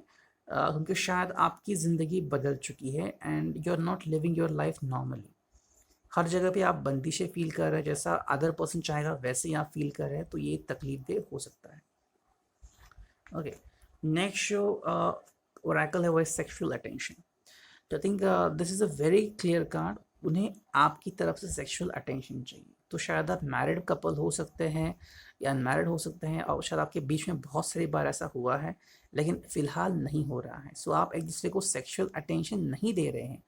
क्योंकि शायद आपकी ज़िंदगी बदल चुकी है and you are not living your life normally. हर जगह पे आप बंदिशें फील कर रहे हैं, जैसा अदर पर्सन चाहेगा वैसे ही आप फील कर रहे हैं, तो ये तकलीफ दे हो सकता है. ओके, नेक्स्ट जो ओरेकल है वो है सेक्सुअल अटेंशन. तो I think this is a very clear card. उन्हें आपकी तरफ से सेक्सुअल अटेंशन चाहिए. तो शायद आप मैरिड कपल हो सकते हैं या अनमैरिड हो सकते हैं और शायद आपके बीच में बहुत सारी बार ऐसा हुआ है लेकिन फ़िलहाल नहीं हो रहा है. सो आप एक दूसरे को सेक्सुअल अटेंशन नहीं दे रहे हैं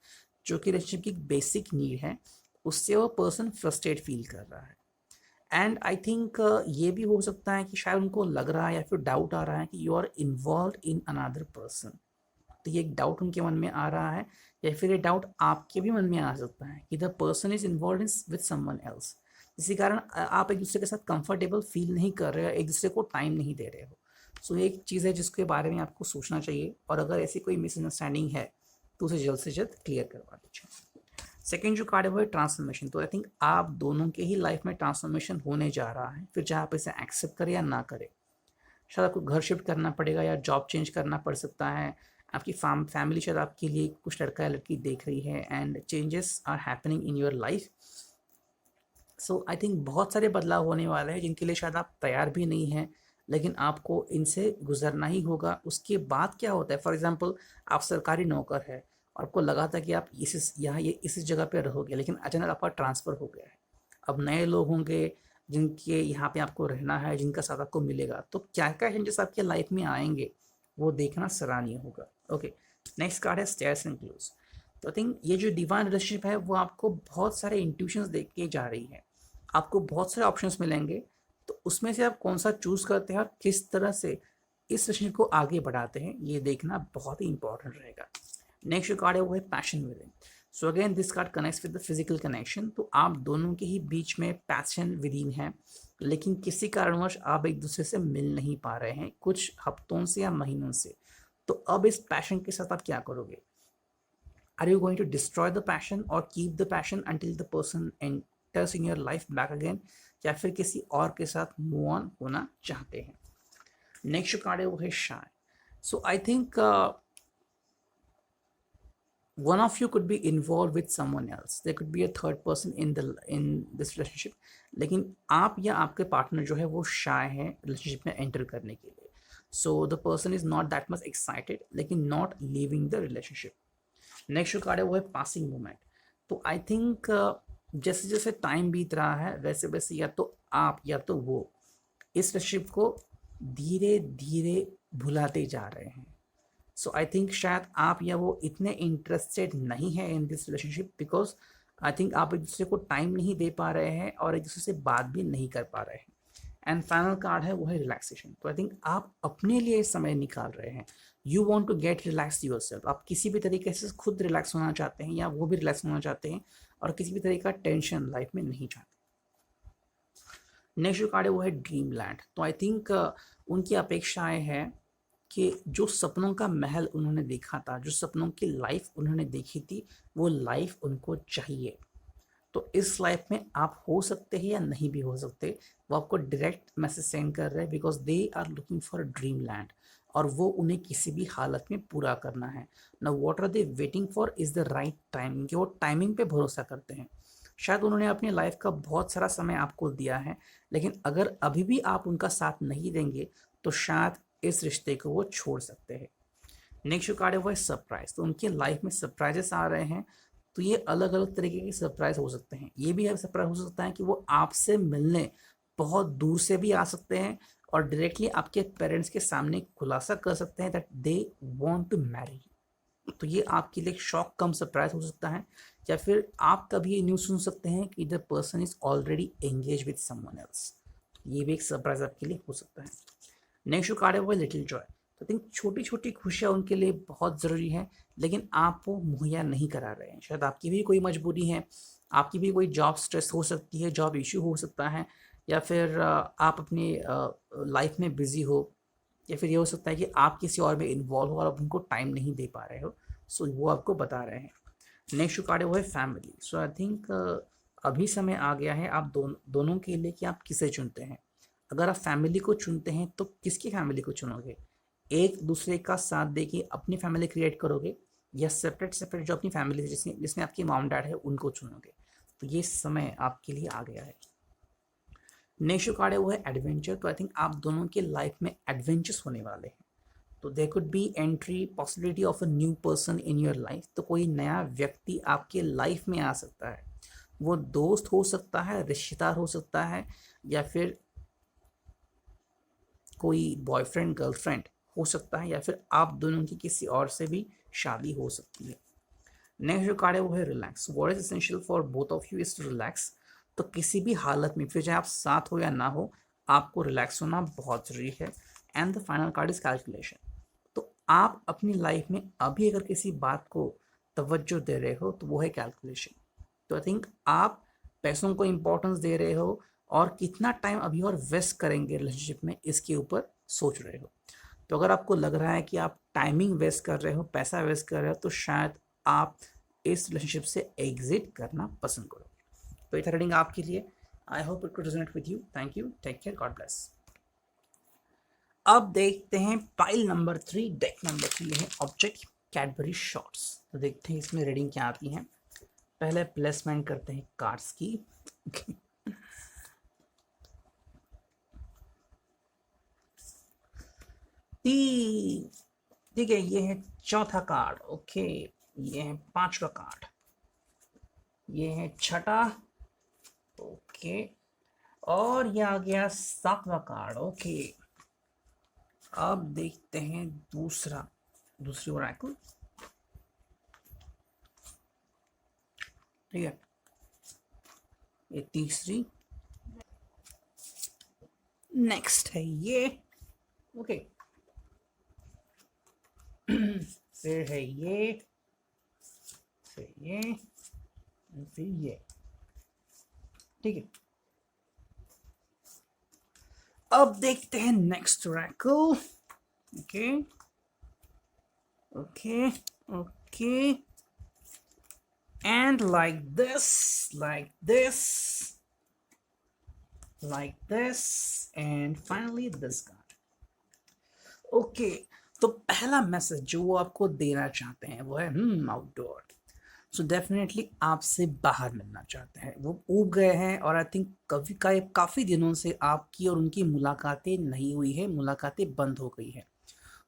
जो कि रिलेशनशिप की बेसिक नीड है. उससे वो पर्सन फ्रस्ट्रेट फील कर रहा है. एंड आई थिंक ये भी हो सकता है कि शायद उनको लग रहा है या फिर डाउट आ रहा है कि you are involve in another person. तो ये एक डाउट उनके मन में आ रहा है या फिर ये डाउट आपके भी मन में आ सकता है कि the person is involve in with someone else. इसी कारण आप एक दूसरे के साथ कंफर्टेबल फील नहीं कर रहे हो, एक दूसरे को टाइम नहीं दे रहे हो. सो ये एक चीज़ है जिसके बारे में आपको सोचना चाहिए और अगर ऐसी कोई मिसअंडरस्टैंडिंग है तो उसे जल्द से जल्द क्लियर करवा दीजिए. सेकेंड जो कार्ड है वो है ट्रांसफॉर्मेशन. तो आई थिंक आप दोनों के ही लाइफ में ट्रांसफॉर्मेशन होने जा रहा है, फिर चाहे आप इसे एक्सेप्ट करें या ना करें. शायद आपको घर शिफ्ट करना पड़ेगा या जॉब चेंज करना पड़ सकता है. आपकी फैमिली शायद आपके लिए कुछ लड़का या लड़की देख रही है and changes are happening in your life. So I think बहुत सारे बदलाव होने वाले हैं जिनके लिए शायद आप तैयार भी नहीं हैं लेकिन आपको इनसे गुजरना ही होगा. उसके बाद क्या होता है, फॉर एग्जांपल आप सरकारी नौकर है और आपको लगा था कि आप इस जगह पे रहोगे लेकिन अचानक आपका ट्रांसफ़र हो गया है. अब नए लोग होंगे जिनके यहाँ पे आपको रहना है, जिनका साथ आपको मिलेगा, तो क्या क्या चेंजेस आपके लाइफ में आएंगे वो देखना सराहनीय होगा. ओके, नेक्स्ट कार्ड है स्टेयर्स एंड क्लूज. तो आई थिंक ये जो डिवाइन रिलेशनशिप है वो आपको बहुत सारे इंट्यूशंस दे के जा रही है. आपको बहुत सारे ऑप्शंस मिलेंगे तो उसमें से आप कौन सा चूज़ करते हैं और किस तरह से इस रिलेशनशिप को आगे बढ़ाते हैं ये देखना बहुत ही इंपॉर्टेंट रहेगा. नेक्स्ट जो कार्ड है वो है passion with in. So again this card connects with the physical connection. तो आप दोनों के ही बीच में पैशन विद इन है लेकिन किसी कारणवश आप एक दूसरे से मिल नहीं पा रहे हैं कुछ हफ्तों से या महीनों से. तो अब इस पैशन के साथ आप क्या करोगे? Are you going to destroy the passion और keep the passion until the person enters in your life back again, या फिर किसी और के साथ मूव ऑन होना चाहते हैं? नेक्स्ट कार्ड है वो है shy. So I think one of you could be involved with someone else. There could be a third person in this relationship. लेकिन आप या आपके पार्टनर जो है वो शाय है रिलेशनशिप में एंटर करने के लिए. So the person is not that much excited लेकिन not leaving the relationship. Next जो कार्ड है वो है पासिंग मोमेंट. तो आई थिंक जैसे जैसे टाइम बीत रहा है वैसे वैसे या तो आप या तो वो इस रिलेशनशिप को धीरे धीरे भुलाते जा रहे हैं. सो आई थिंक शायद आप या वो इतने इंटरेस्टेड नहीं है in this relationship because I think आप एक दूसरे को टाइम नहीं दे पा रहे हैं और एक दूसरे से बात भी नहीं कर पा रहे हैं. एंड फाइनल कार्ड है वो है रिलैक्सेशन. तो आई थिंक आप अपने लिए समय निकाल रहे हैं. You want to get relax yourself. आप किसी भी तरीके से खुद रिलैक्स होना चाहते हैं या वो भी रिलैक्स होना चाहते हैं और किसी भी तरीके का टेंशन लाइफ में नहीं चाहते. नेक्स्ट जो कार्ड है वो है ड्रीम लैंड. तो आई थिंक उनकी अपेक्षाएं हैं कि जो सपनों का महल उन्होंने देखा था, जो सपनों की लाइफ उन्होंने देखी थी, वो लाइफ उनको चाहिए. तो इस लाइफ में आप हो सकते हैं या नहीं भी हो सकते, वो आपको डायरेक्ट मैसेज सेंड कर रहे हैं because they are looking for a dream land और वो उन्हें किसी भी हालत में पूरा करना है. ना what are they waiting for is the right timing. कि वो टाइमिंग पे भरोसा करते हैं. शायद उन्होंने अपनी लाइफ का बहुत सारा समय आपको दिया है लेकिन अगर अभी भी आप उनका साथ नहीं देंगे तो शायद इस रिश्ते को वो छोड़ सकते हैं. नेक्स्ट जो कार्ड है वो है सरप्राइज. तो उनके लाइफ में सरप्राइजेस आ रहे हैं. तो ये अलग अलग तरीके के सरप्राइज हो सकते हैं. ये भी सरप्राइज हो सकता है कि वो आपसे मिलने बहुत दूर से भी आ सकते हैं और डायरेक्टली आपके पेरेंट्स के सामने खुलासा कर सकते हैं that they want to marry. तो ये आपके लिए शॉक कम सरप्राइज हो सकता है. या फिर आप कभी ये न्यूज़ सुन सकते हैं कि the person is already engage with someone else. ये भी एक सरप्राइज आपके लिए हो सकता है. नेक्स्ट जो कार्ड है वो है लिटिल जॉय. तो आई थिंक छोटी छोटी खुशियाँ उनके लिए बहुत ज़रूरी है लेकिन आप वो मुहैया नहीं करा रहे हैं. शायद आपकी भी कोई मजबूरी है, आपकी भी कोई जॉब स्ट्रेस हो सकती है, जॉब इश्यू हो सकता है या फिर आप अपनी लाइफ में बिजी हो, या फिर ये हो सकता है कि आप किसी और में इन्वॉल्व हो और आप उनको टाइम नहीं दे पा रहे हो, सो वो आपको बता रहे हैं। नेक्स्ट जो कार्ड है वो है फैमिली। सो आई थिंक अभी समय आ गया है आप दोनों के लिए कि आप किसे चुनते हैं। अगर आप फैमिली को चुनते हैं तो किसकी फैमिली को चुनोगे? एक दूसरे का साथ दे के अपनी फैमिली क्रिएट करोगे, या सेपरेट सेपरेट जो अपनी फैमिली है जिसमें जिसमें आपकी मॉम डैड है उनको चुनोगे? तो ये समय आपके लिए आ गया है। नेक्स्ट जो कार्ड है वो है एडवेंचर। तो आई थिंक आप दोनों के लाइफ में एडवेंचर्स होने वाले हैं। तो there could be entry possibility of a new person in your life. तो कोई नया व्यक्ति आपके लाइफ में आ सकता है, वो दोस्त हो सकता है, रिश्तेदार हो सकता है, या फिर कोई बॉयफ्रेंड गर्लफ्रेंड हो सकता है, या फिर आप दोनों की किसी और से भी शादी हो सकती है। नेक्स्ट जो कार्ड है वो है relax. What is essential for both of you is to relax. तो किसी भी हालत में, फिर चाहे आप साथ हो या ना हो, आपको रिलैक्स होना बहुत ज़रूरी है। And the final card is calculation. तो आप अपनी लाइफ में अभी अगर किसी बात को तवज्जो दे रहे हो तो वो है कैलकुलेशन। तो आई थिंक आप पैसों को इम्पोर्टेंस दे रहे हो, और कितना टाइम अभी और वेस्ट करेंगे रिलेशनशिप में इसके ऊपर सोच रहे हो। तो अगर आपको लग रहा है कि आप टाइमिंग वेस्ट कर रहे हो, पैसा वेस्ट कर रहे हो, तो शायद आप इस रिलेशनशिप से एग्जिट करना पसंद करोगे। तो ये था रीडिंग आपके लिए। I hope it could resonate with you. Thank you, take care, God bless. अब देखते हैं पाइल नंबर 3, डेक नंबर 3 है ऑब्जेक्ट कैडबरी शॉर्ट्स। तो देखते हैं इसमें रीडिंग क्या आती है। पहले प्लेसमेंट करते हैं कार्ड्स की। ठीक है, ये है चौथा कार्ड। ओके, ये है पांचवा कार्ड, ये है छठा। ओके, और ये आ गया सातवां कार्ड। ओके, अब देखते हैं दूसरी ओरेकल। ठीक है, ये तीसरी। नेक्स्ट है ये। ओके, फिर है ये, फिर ये, फिर ये। ठीक है, अब देखते हैं next Oracle. Okay okay okay, and like this, and finally this card. Okay, तो पहला मैसेज जो वो आपको देना चाहते हैं वो है आउटडोर। सो डेफिनेटली आपसे बाहर मिलना चाहते हैं, वो ऊब गए हैं, और आई थिंक काफ़ी दिनों से आपकी और उनकी मुलाकातें नहीं हुई है, मुलाकातें बंद हो गई है।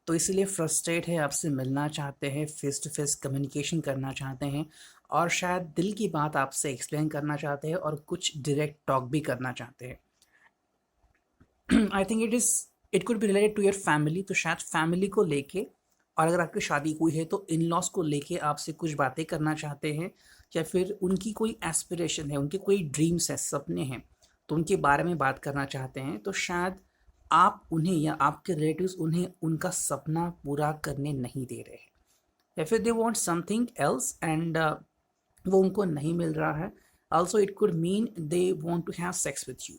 तो इसलिए फ्रस्ट्रेट है, आपसे मिलना चाहते हैं, फेस टू फेस कम्युनिकेशन करना चाहते हैं, और शायद दिल की बात आपसे एक्सप्लेन करना चाहते हैं, और कुछ डायरेक्ट टॉक भी करना चाहते हैं। I think it could be related to your family. तो शायद फैमिली को लेके, और अगर आपकी शादी हुई है तो इन लॉज को लेके आपसे कुछ बातें करना चाहते हैं, या फिर उनकी कोई एस्पिरेशन है, उनके कोई ड्रीम्स है, सपने हैं, तो उनके बारे में बात करना चाहते हैं। तो शायद आप उन्हें या आपके रिलेटिव्स उन्हें उनका सपना पूरा करने नहीं दे रहे हैं, या फिर they want something else and वो उनको नहीं मिल रहा है। Also it could mean they want to have sex with you,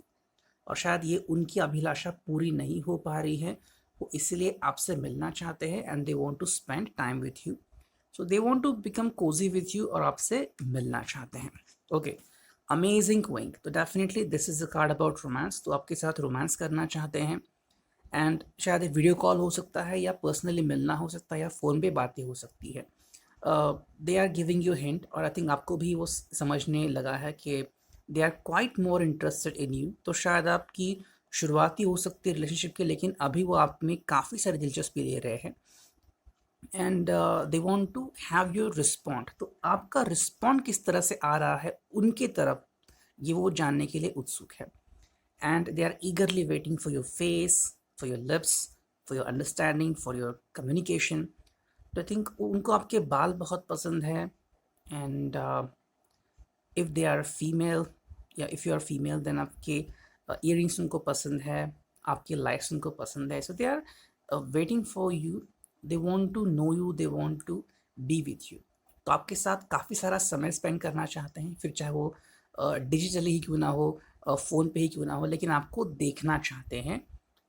और शायद ये उनकी अभिलाषा पूरी नहीं हो पा रही है, वो इसलिए आपसे मिलना चाहते हैं, and they want to spend time with you. So they want to become cozy with you, और आपसे मिलना चाहते हैं। Okay, amazing queen. तो definitely this is a card about romance. तो आपके साथ रोमांस करना चाहते हैं, एंड शायद वीडियो कॉल हो सकता है, या पर्सनली मिलना हो सकता है, या फ़ोन पे बातें हो सकती है। They are giving you hint, और आई थिंक आपको भी वो समझने लगा है कि they are quite more interested in you. तो शायद आपकी शुरुआती हो सकती है रिलेशनशिप की, लेकिन अभी वो आप में काफ़ी सारी दिलचस्पी ले रहे हैं, and they want to have your respond. तो आपका रिस्पॉन्ड किस तरह से आ रहा है उनके तरफ, ये वो जानने के लिए उत्सुक है। And they are eagerly waiting for your face, for your lips, for your understanding, for your communication. तो आई थिंक उनको आपके बाल बहुत पसंद है, and if they are female, या if you are female, then आपके ईयरिंग्स उनको पसंद है, आपके लाइक्स उनको पसंद है। So they are waiting for you, they want to know you, they want to be with you. तो आपके साथ काफ़ी सारा समय स्पेंड करना चाहते हैं, फिर चाहे वो डिजिटली ही क्यों ना हो, फ़ोन पे ही क्यों ना हो, लेकिन आपको देखना चाहते हैं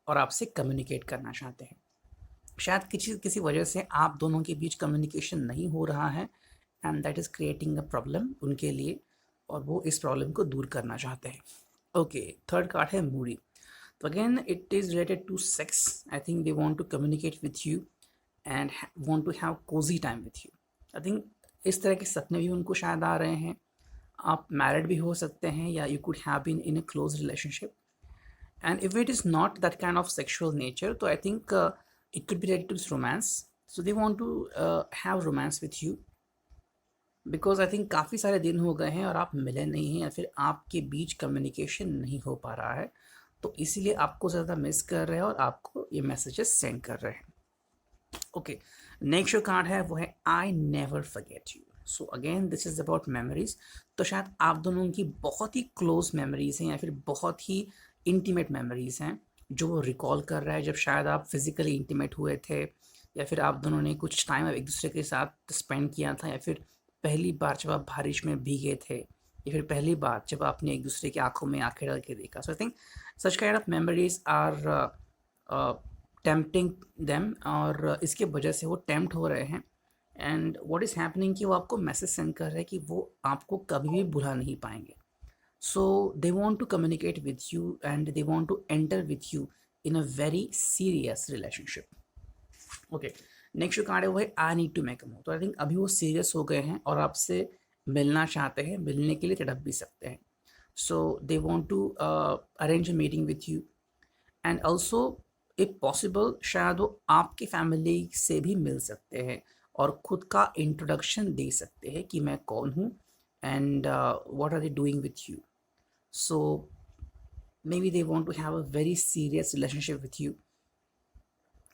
और आपसे कम्युनिकेट करना चाहते हैं। शायद किसी किसी वजह से आप दोनों के बीच कम्युनिकेशन नहीं हो रहा है, and that is creating a problem उनके लिए, और वो इस प्रॉब्लम को दूर करना चाहते हैं। ओके, थर्ड कार्ड है मूडी। तो again it is related to sex. I think they want to communicate with you and want to have cozy time with you. I think इस तरह के सपने भी उनको शायद आ रहे हैं। आप मैरिड भी हो सकते हैं, या you could have been in a close relationship, and if it is not that kind of sexual nature, so I think it could be related to romance. So they want to have romance with you, because I think काफ़ी सारे दिन हो गए हैं और आप मिले नहीं हैं, या फिर आपके बीच कम्युनिकेशन नहीं हो पा रहा है, तो इसीलिए आपको ज़्यादा मिस कर रहे हैं और आपको ये मैसेजेस सेंड कर रहे हैं। ओके, नेक्स्ट जो कार्ड है वो है I never forget you. So again this is about memories. तो शायद आप दोनों की बहुत ही क्लोज मेमोरीज हैं, या फिर बहुत ही इंटीमेट मेमोरीज हैं जो वो रिकॉल कर रहा है, जब शायद आप फिजिकली इंटीमेट हुए थे, या फिर आप दोनों ने कुछ टाइम एक दूसरे के साथ स्पेंड किया था, या फिर पहली बार जब आप बारिश में भीगे थे, या फिर पहली बार जब आपने एक दूसरे की आंखों में आंखें डाल के देखा। So I think such kind of memories are tempting them, और इसके वजह से वो टेम्प्ट हो रहे हैं। एंड व्हाट इज़ हैपनिंग कि वो आपको मैसेज सेंड कर रहे हैं कि वो आपको कभी भी भुला नहीं पाएंगे। So they want to communicate with you and they want to enter with you in a very serious relationship. Okay, next जो कार्ड है वो है I need to make a move. तो आई थिंक अभी वो सीरियस हो गए हैं और आपसे मिलना चाहते हैं, मिलने के लिए तड़प भी सकते हैं। So they want to arrange a meeting with you, and also if possible शायद वो आपकी फैमिली से भी मिल सकते हैं और खुद का इंट्रोडक्शन दे सकते हैं कि मैं कौन हूँ and what are they doing with you. So maybe they want to have a very serious relationship with you.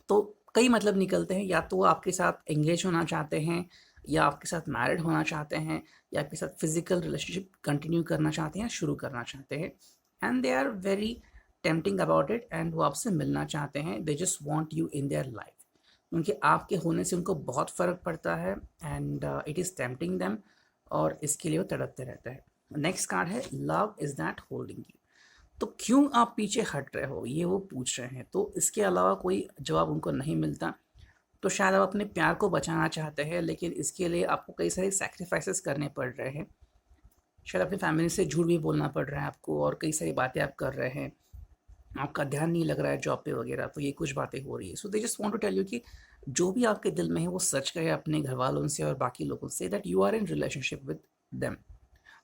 तो कई मतलब निकलते हैं, या तो वो आपके साथ एंगेज होना चाहते हैं, या आपके साथ मैरिड होना चाहते हैं, या आपके साथ फिजिकल रिलेशनशिप कंटिन्यू करना चाहते हैं, शुरू करना चाहते हैं, and they are very tempting about it, and वो आपसे मिलना चाहते हैं। They just want you in their life. उनके आपके होने से उनको बहुत फ़र्क पड़ता है, and it is tempting them, और इसके लिए वो तड़पते रहते हैं। नेक्स्ट कार्ड है love is that holding you. तो क्यों आप पीछे हट रहे हो, ये वो पूछ रहे हैं। तो इसके अलावा कोई जवाब उनको नहीं मिलता। तो शायद आप अपने प्यार को बचाना चाहते हैं, लेकिन इसके लिए आपको कई सारे सैक्रिफाइसेस करने पड़ रहे हैं। शायद अपनी फैमिली से झूठ भी बोलना पड़ रहा है आपको, और कई सारी बातें आप कर रहे हैं, आपका ध्यान नहीं लग रहा है जॉब पे वगैरह, तो ये कुछ बातें हो रही है। So they just want to tell you कि जो भी आपके दिल में है वो सच कहे अपने घर वालों से और बाकी लोगों से, that you are in relationship with them.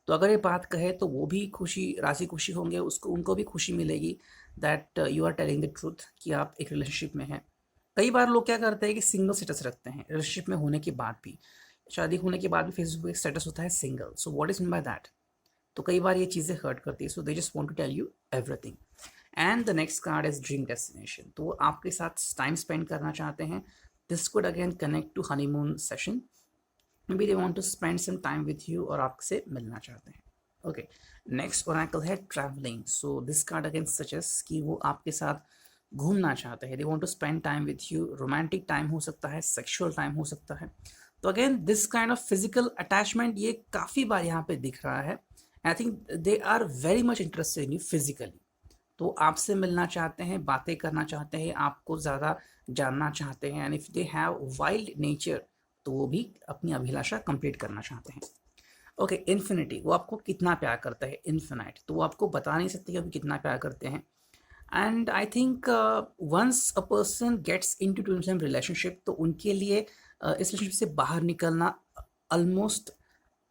तो अगर ये बात कहे तो वो भी खुशी राज़ी खुशी होंगे, उसको उनको भी खुशी मिलेगी that you are telling the truth कि आप एक रिलेशनशिप में हैं। कई बार लोग क्या करते हैं कि सिंगल स्टेटस रखते हैं रिलेशनशिप में होने के बाद भी, शादी होने के बाद भी फेसबुक पे स्टेटस होता है single. So what is mean by that? तो कई बार ये चीज़ें हर्ट करती है। So they just want to tell you everything. And the next card is dream destination. तो वो आपके साथ टाइम स्पेंड करना चाहते हैं। This could again connect to honeymoon session. Maybe they want to spend some time with you और आपसे मिलना चाहते हैं। ओके, नेक्स्ट ओरेकल है travelling. So this card again suggest कि वो आपके साथ घूमना चाहते हैं। They want to spend time with you. Romantic time हो सकता है, सेक्सुअल टाइम हो सकता है। तो again this kind of physical attachment ये काफ़ी बार यहाँ पे दिख रहा है। I think they are very much interested in you physically. तो आपसे मिलना चाहते हैं, बातें करना चाहते हैं, आपको ज़्यादा जानना चाहते हैं, and if they have wild nature तो वो भी अपनी अभिलाषा कंप्लीट करना चाहते हैं। Okay, infinity. वो आपको कितना प्यार करता है, इन्फिनाइट। तो वो आपको बता नहीं सकते कि वो कितना प्यार करते हैं। And I think once a person gets into some relationship, तो उनके लिए इस रिलेशनशिप से बाहर निकलना ऑलमोस्ट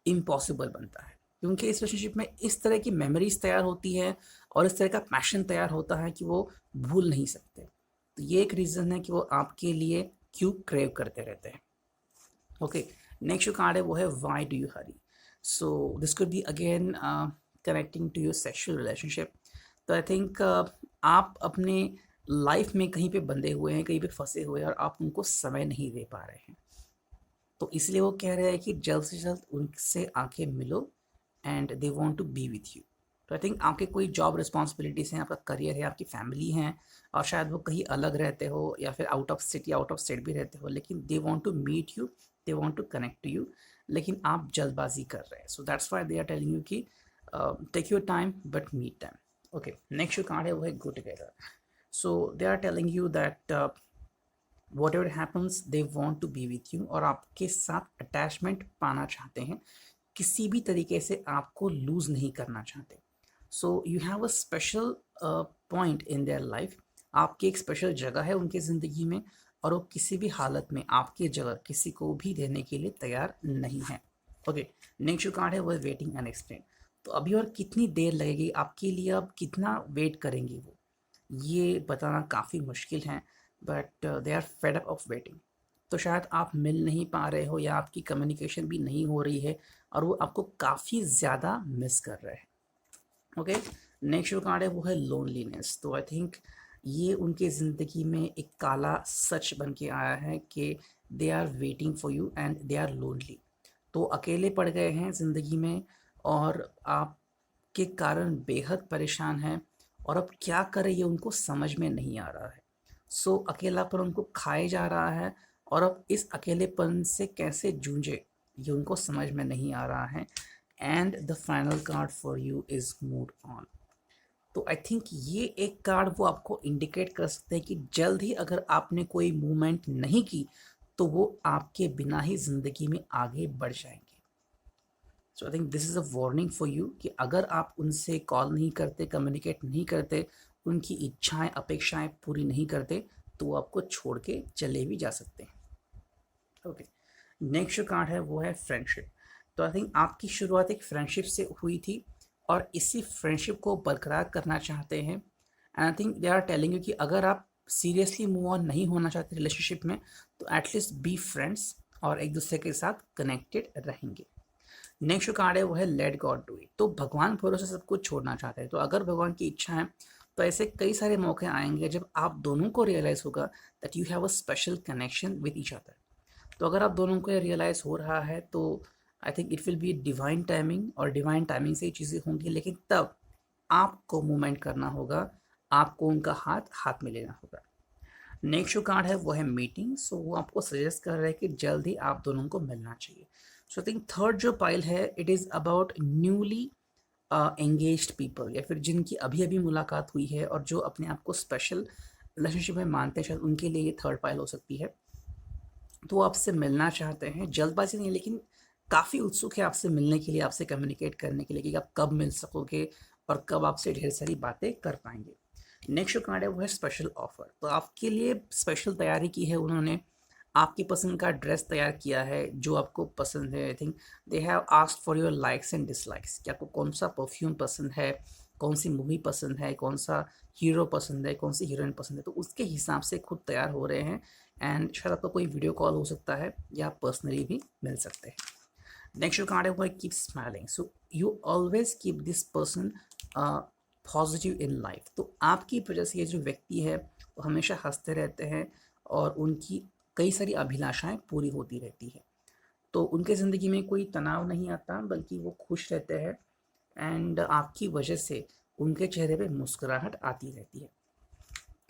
इम्पॉसिबल बनता है, क्योंकि इस रिलेशनशिप में इस तरह की मेमोरीज तैयार होती है और इस तरह का पैशन तैयार होता है कि वो भूल नहीं सकते। तो ये एक रीज़न है कि वो आपके लिए क्यों क्रेव करते रहते हैं। ओके, नेक्स्ट जो कार्ड है वो है why do you hurry. So this could be again connecting to your sexual relationship. तो आई थिंक आप अपने लाइफ में कहीं पे बंधे हुए हैं, कहीं पे फंसे हुए हैं, और आप उनको समय नहीं दे पा रहे हैं। तो इसलिए वो कह रहे हैं कि जल्द से जल्द उनसे आके मिलो, and they want to be with you. तो आई थिंक आपके कोई जॉब रिस्पॉन्सिबिलिटीज़ हैं, आपका करियर है, आपकी फैमिली है, और शायद वो कहीं अलग रहते हो, या फिर out of city out of state भी रहते हो, लेकिन they want to meet you, they want to connect to you, लेकिन आप जल्दबाजी कर रहे हैं। So that's why they are telling you कि take your time but meet them. Okay, next जो कार्ड है वो है go together. So they are telling you that whatever happens they want to be with you, और आपके साथ attachment पाना चाहते हैं, किसी भी तरीके से आपको लूज नहीं करना चाहते। So you have a special point in their life, आपकी एक स्पेशल जगह है उनकी ज़िंदगी में, और वो किसी भी हालत में आपकी जगह किसी को भी देने के लिए तैयार नहीं है। ओके, नेक्स्ट जो कार्ड है वो है वेटिंग अनएक्सप्लेन। तो अभी और कितनी देर लगेगी आपके लिए, अब कितना वेट करेंगे वो, ये बताना काफ़ी मुश्किल है, but they are fed up of waiting. तो शायद आप मिल नहीं पा रहे हो, या आपकी कम्युनिकेशन भी नहीं हो रही है, और वो आपको काफ़ी ज़्यादा मिस कर रहे हैं। ओके, नेक्स्ट जो कार्ड है वो है लोनलीनेस। तो आई थिंक ये उनके ज़िंदगी में एक काला सच बन के आया है कि they are waiting for you and they are lonely. तो अकेले पड़ गए हैं ज़िंदगी में, और आपके कारण बेहद परेशान हैं, और अब क्या करें ये उनको समझ में नहीं आ रहा है। सो अकेलापन उनको खाए जा रहा है, और अब इस अकेलेपन से कैसे जूझे ये उनको समझ में नहीं आ रहा है। And the final card for you is mood on. तो आई थिंक ये एक कार्ड वो आपको इंडिकेट कर सकते हैं कि जल्द ही अगर आपने कोई मूवमेंट नहीं की तो वो आपके बिना ही ज़िंदगी में आगे बढ़ जाएंगे। So I think this is a warning for you कि अगर आप उनसे कॉल नहीं करते, कम्युनिकेट नहीं करते, उनकी इच्छाएं अपेक्षाएं पूरी नहीं करते, तो वो आपको छोड़ के चले भी जा सकते हैं। ओके, नेक्स्ट जो कार्ड है वो है फ्रेंडशिप। तो आई थिंक आपकी शुरुआत एक फ्रेंडशिप से हुई थी, और इसी फ्रेंडशिप को बरकरार करना चाहते हैं। And I think they are telling you कि अगर आप सीरियसली मूव ऑन नहीं होना चाहते रिलेशनशिप में, तो एटलीस्ट बी फ्रेंड्स, और एक दूसरे के साथ कनेक्टेड रहेंगे। नेक्स्ट जो कार्ड है वो है लेट गॉड डू इट। तो भगवान भरोसे सब कुछ छोड़ना चाहते हैं। तो अगर भगवान की इच्छा है तो ऐसे कई सारे मौके आएंगे जब आप दोनों को रियलाइज़ होगा that you have a special connection with each other. तो अगर आप दोनों को ये रियलाइज़ हो रहा है तो I think it will be divine timing, और डिवाइन टाइमिंग से ही चीज़ें होंगी, लेकिन तब आपको मूवमेंट करना होगा, आपको उनका हाथ हाथ में लेना होगा। नेक्स्ट जो कार्ड है वो है मीटिंग। सो वो आपको सजेस्ट कर रहा है कि जल्द ही आप दोनों को मिलना चाहिए। सो आई थिंक थर्ड जो पाइल है it is about newly engaged people, या फिर जिनकी अभी अभी मुलाकात हुई है और जो अपने आप को स्पेशल रिलेशनशिप में मानते हैं, शायद उनके लिए ये थर्ड पाइल हो सकती है। तो वो आपसे मिलना चाहते हैं, जल्दबाजी नहीं, लेकिन काफ़ी उत्सुक है आपसे मिलने के लिए, आपसे कम्युनिकेट करने के लिए कि आप कब मिल सकोगे और कब आपसे ढेर सारी बातें कर पाएंगे। नेक्स्ट जो कार्ड है वो है स्पेशल ऑफर। तो आपके लिए स्पेशल तैयारी की है उन्होंने, आपकी पसंद का ड्रेस तैयार किया है जो आपको पसंद है। I think they have asked for your likes and dislikes, कि आपको कौन सा परफ्यूम पसंद है, कौन सी मूवी पसंद है, कौन सा हीरो पसंद है, कौन सी हीरोइन पसंद है। तो उसके हिसाब से खुद तैयार हो रहे हैं, एंड शायद आपका कोई वीडियो कॉल हो सकता है, या आप पर्सनली भी मिल सकते हैं। नेक्स्ट जो कार्ड है वो है keep smiling. So you always keep this person positive in life. तो आपकी वजह से ये जो व्यक्ति है वो हमेशा हंसते रहते हैं, और उनकी कई सारी अभिलाषाएं पूरी होती रहती है। तो उनके ज़िंदगी में कोई तनाव नहीं आता, बल्कि वो खुश रहते हैं, एंड आपकी वजह से उनके चेहरे पे मुस्कुराहट आती रहती है।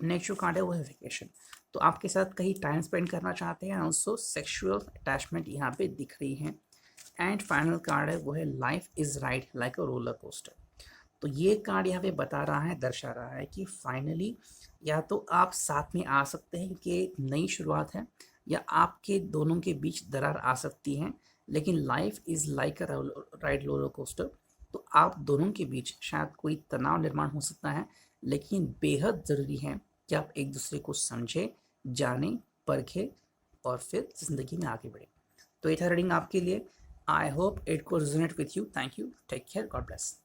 नेक्स्ट जो कार्ड है वो है वेकेशन। तो आपके साथ कहीं टाइम स्पेंड करना चाहते हैं, ऑल्सो सेक्सुअल अटैचमेंट यहाँ पे दिख रही है। एंड फाइनल कार्ड है वो है life is ride like a roller coaster. तो ये कार्ड यहाँ पे बता रहा है, दर्शा रहा है कि फाइनली या तो आप साथ में आ सकते हैं कि नई शुरुआत है, या आपके दोनों के बीच दरार आ सकती है, लेकिन life is like a ride roller coaster. तो आप दोनों के बीच शायद कोई तनाव निर्माण हो सकता है, लेकिन बेहद ज़रूरी है कि आप एक दूसरे को समझे, जाने, परखे, और फिर ज़िंदगी में आगे बढ़े। तो ये था रीडिंग आपके लिए। I hope it could resonate with you. Thank you, take care, God bless.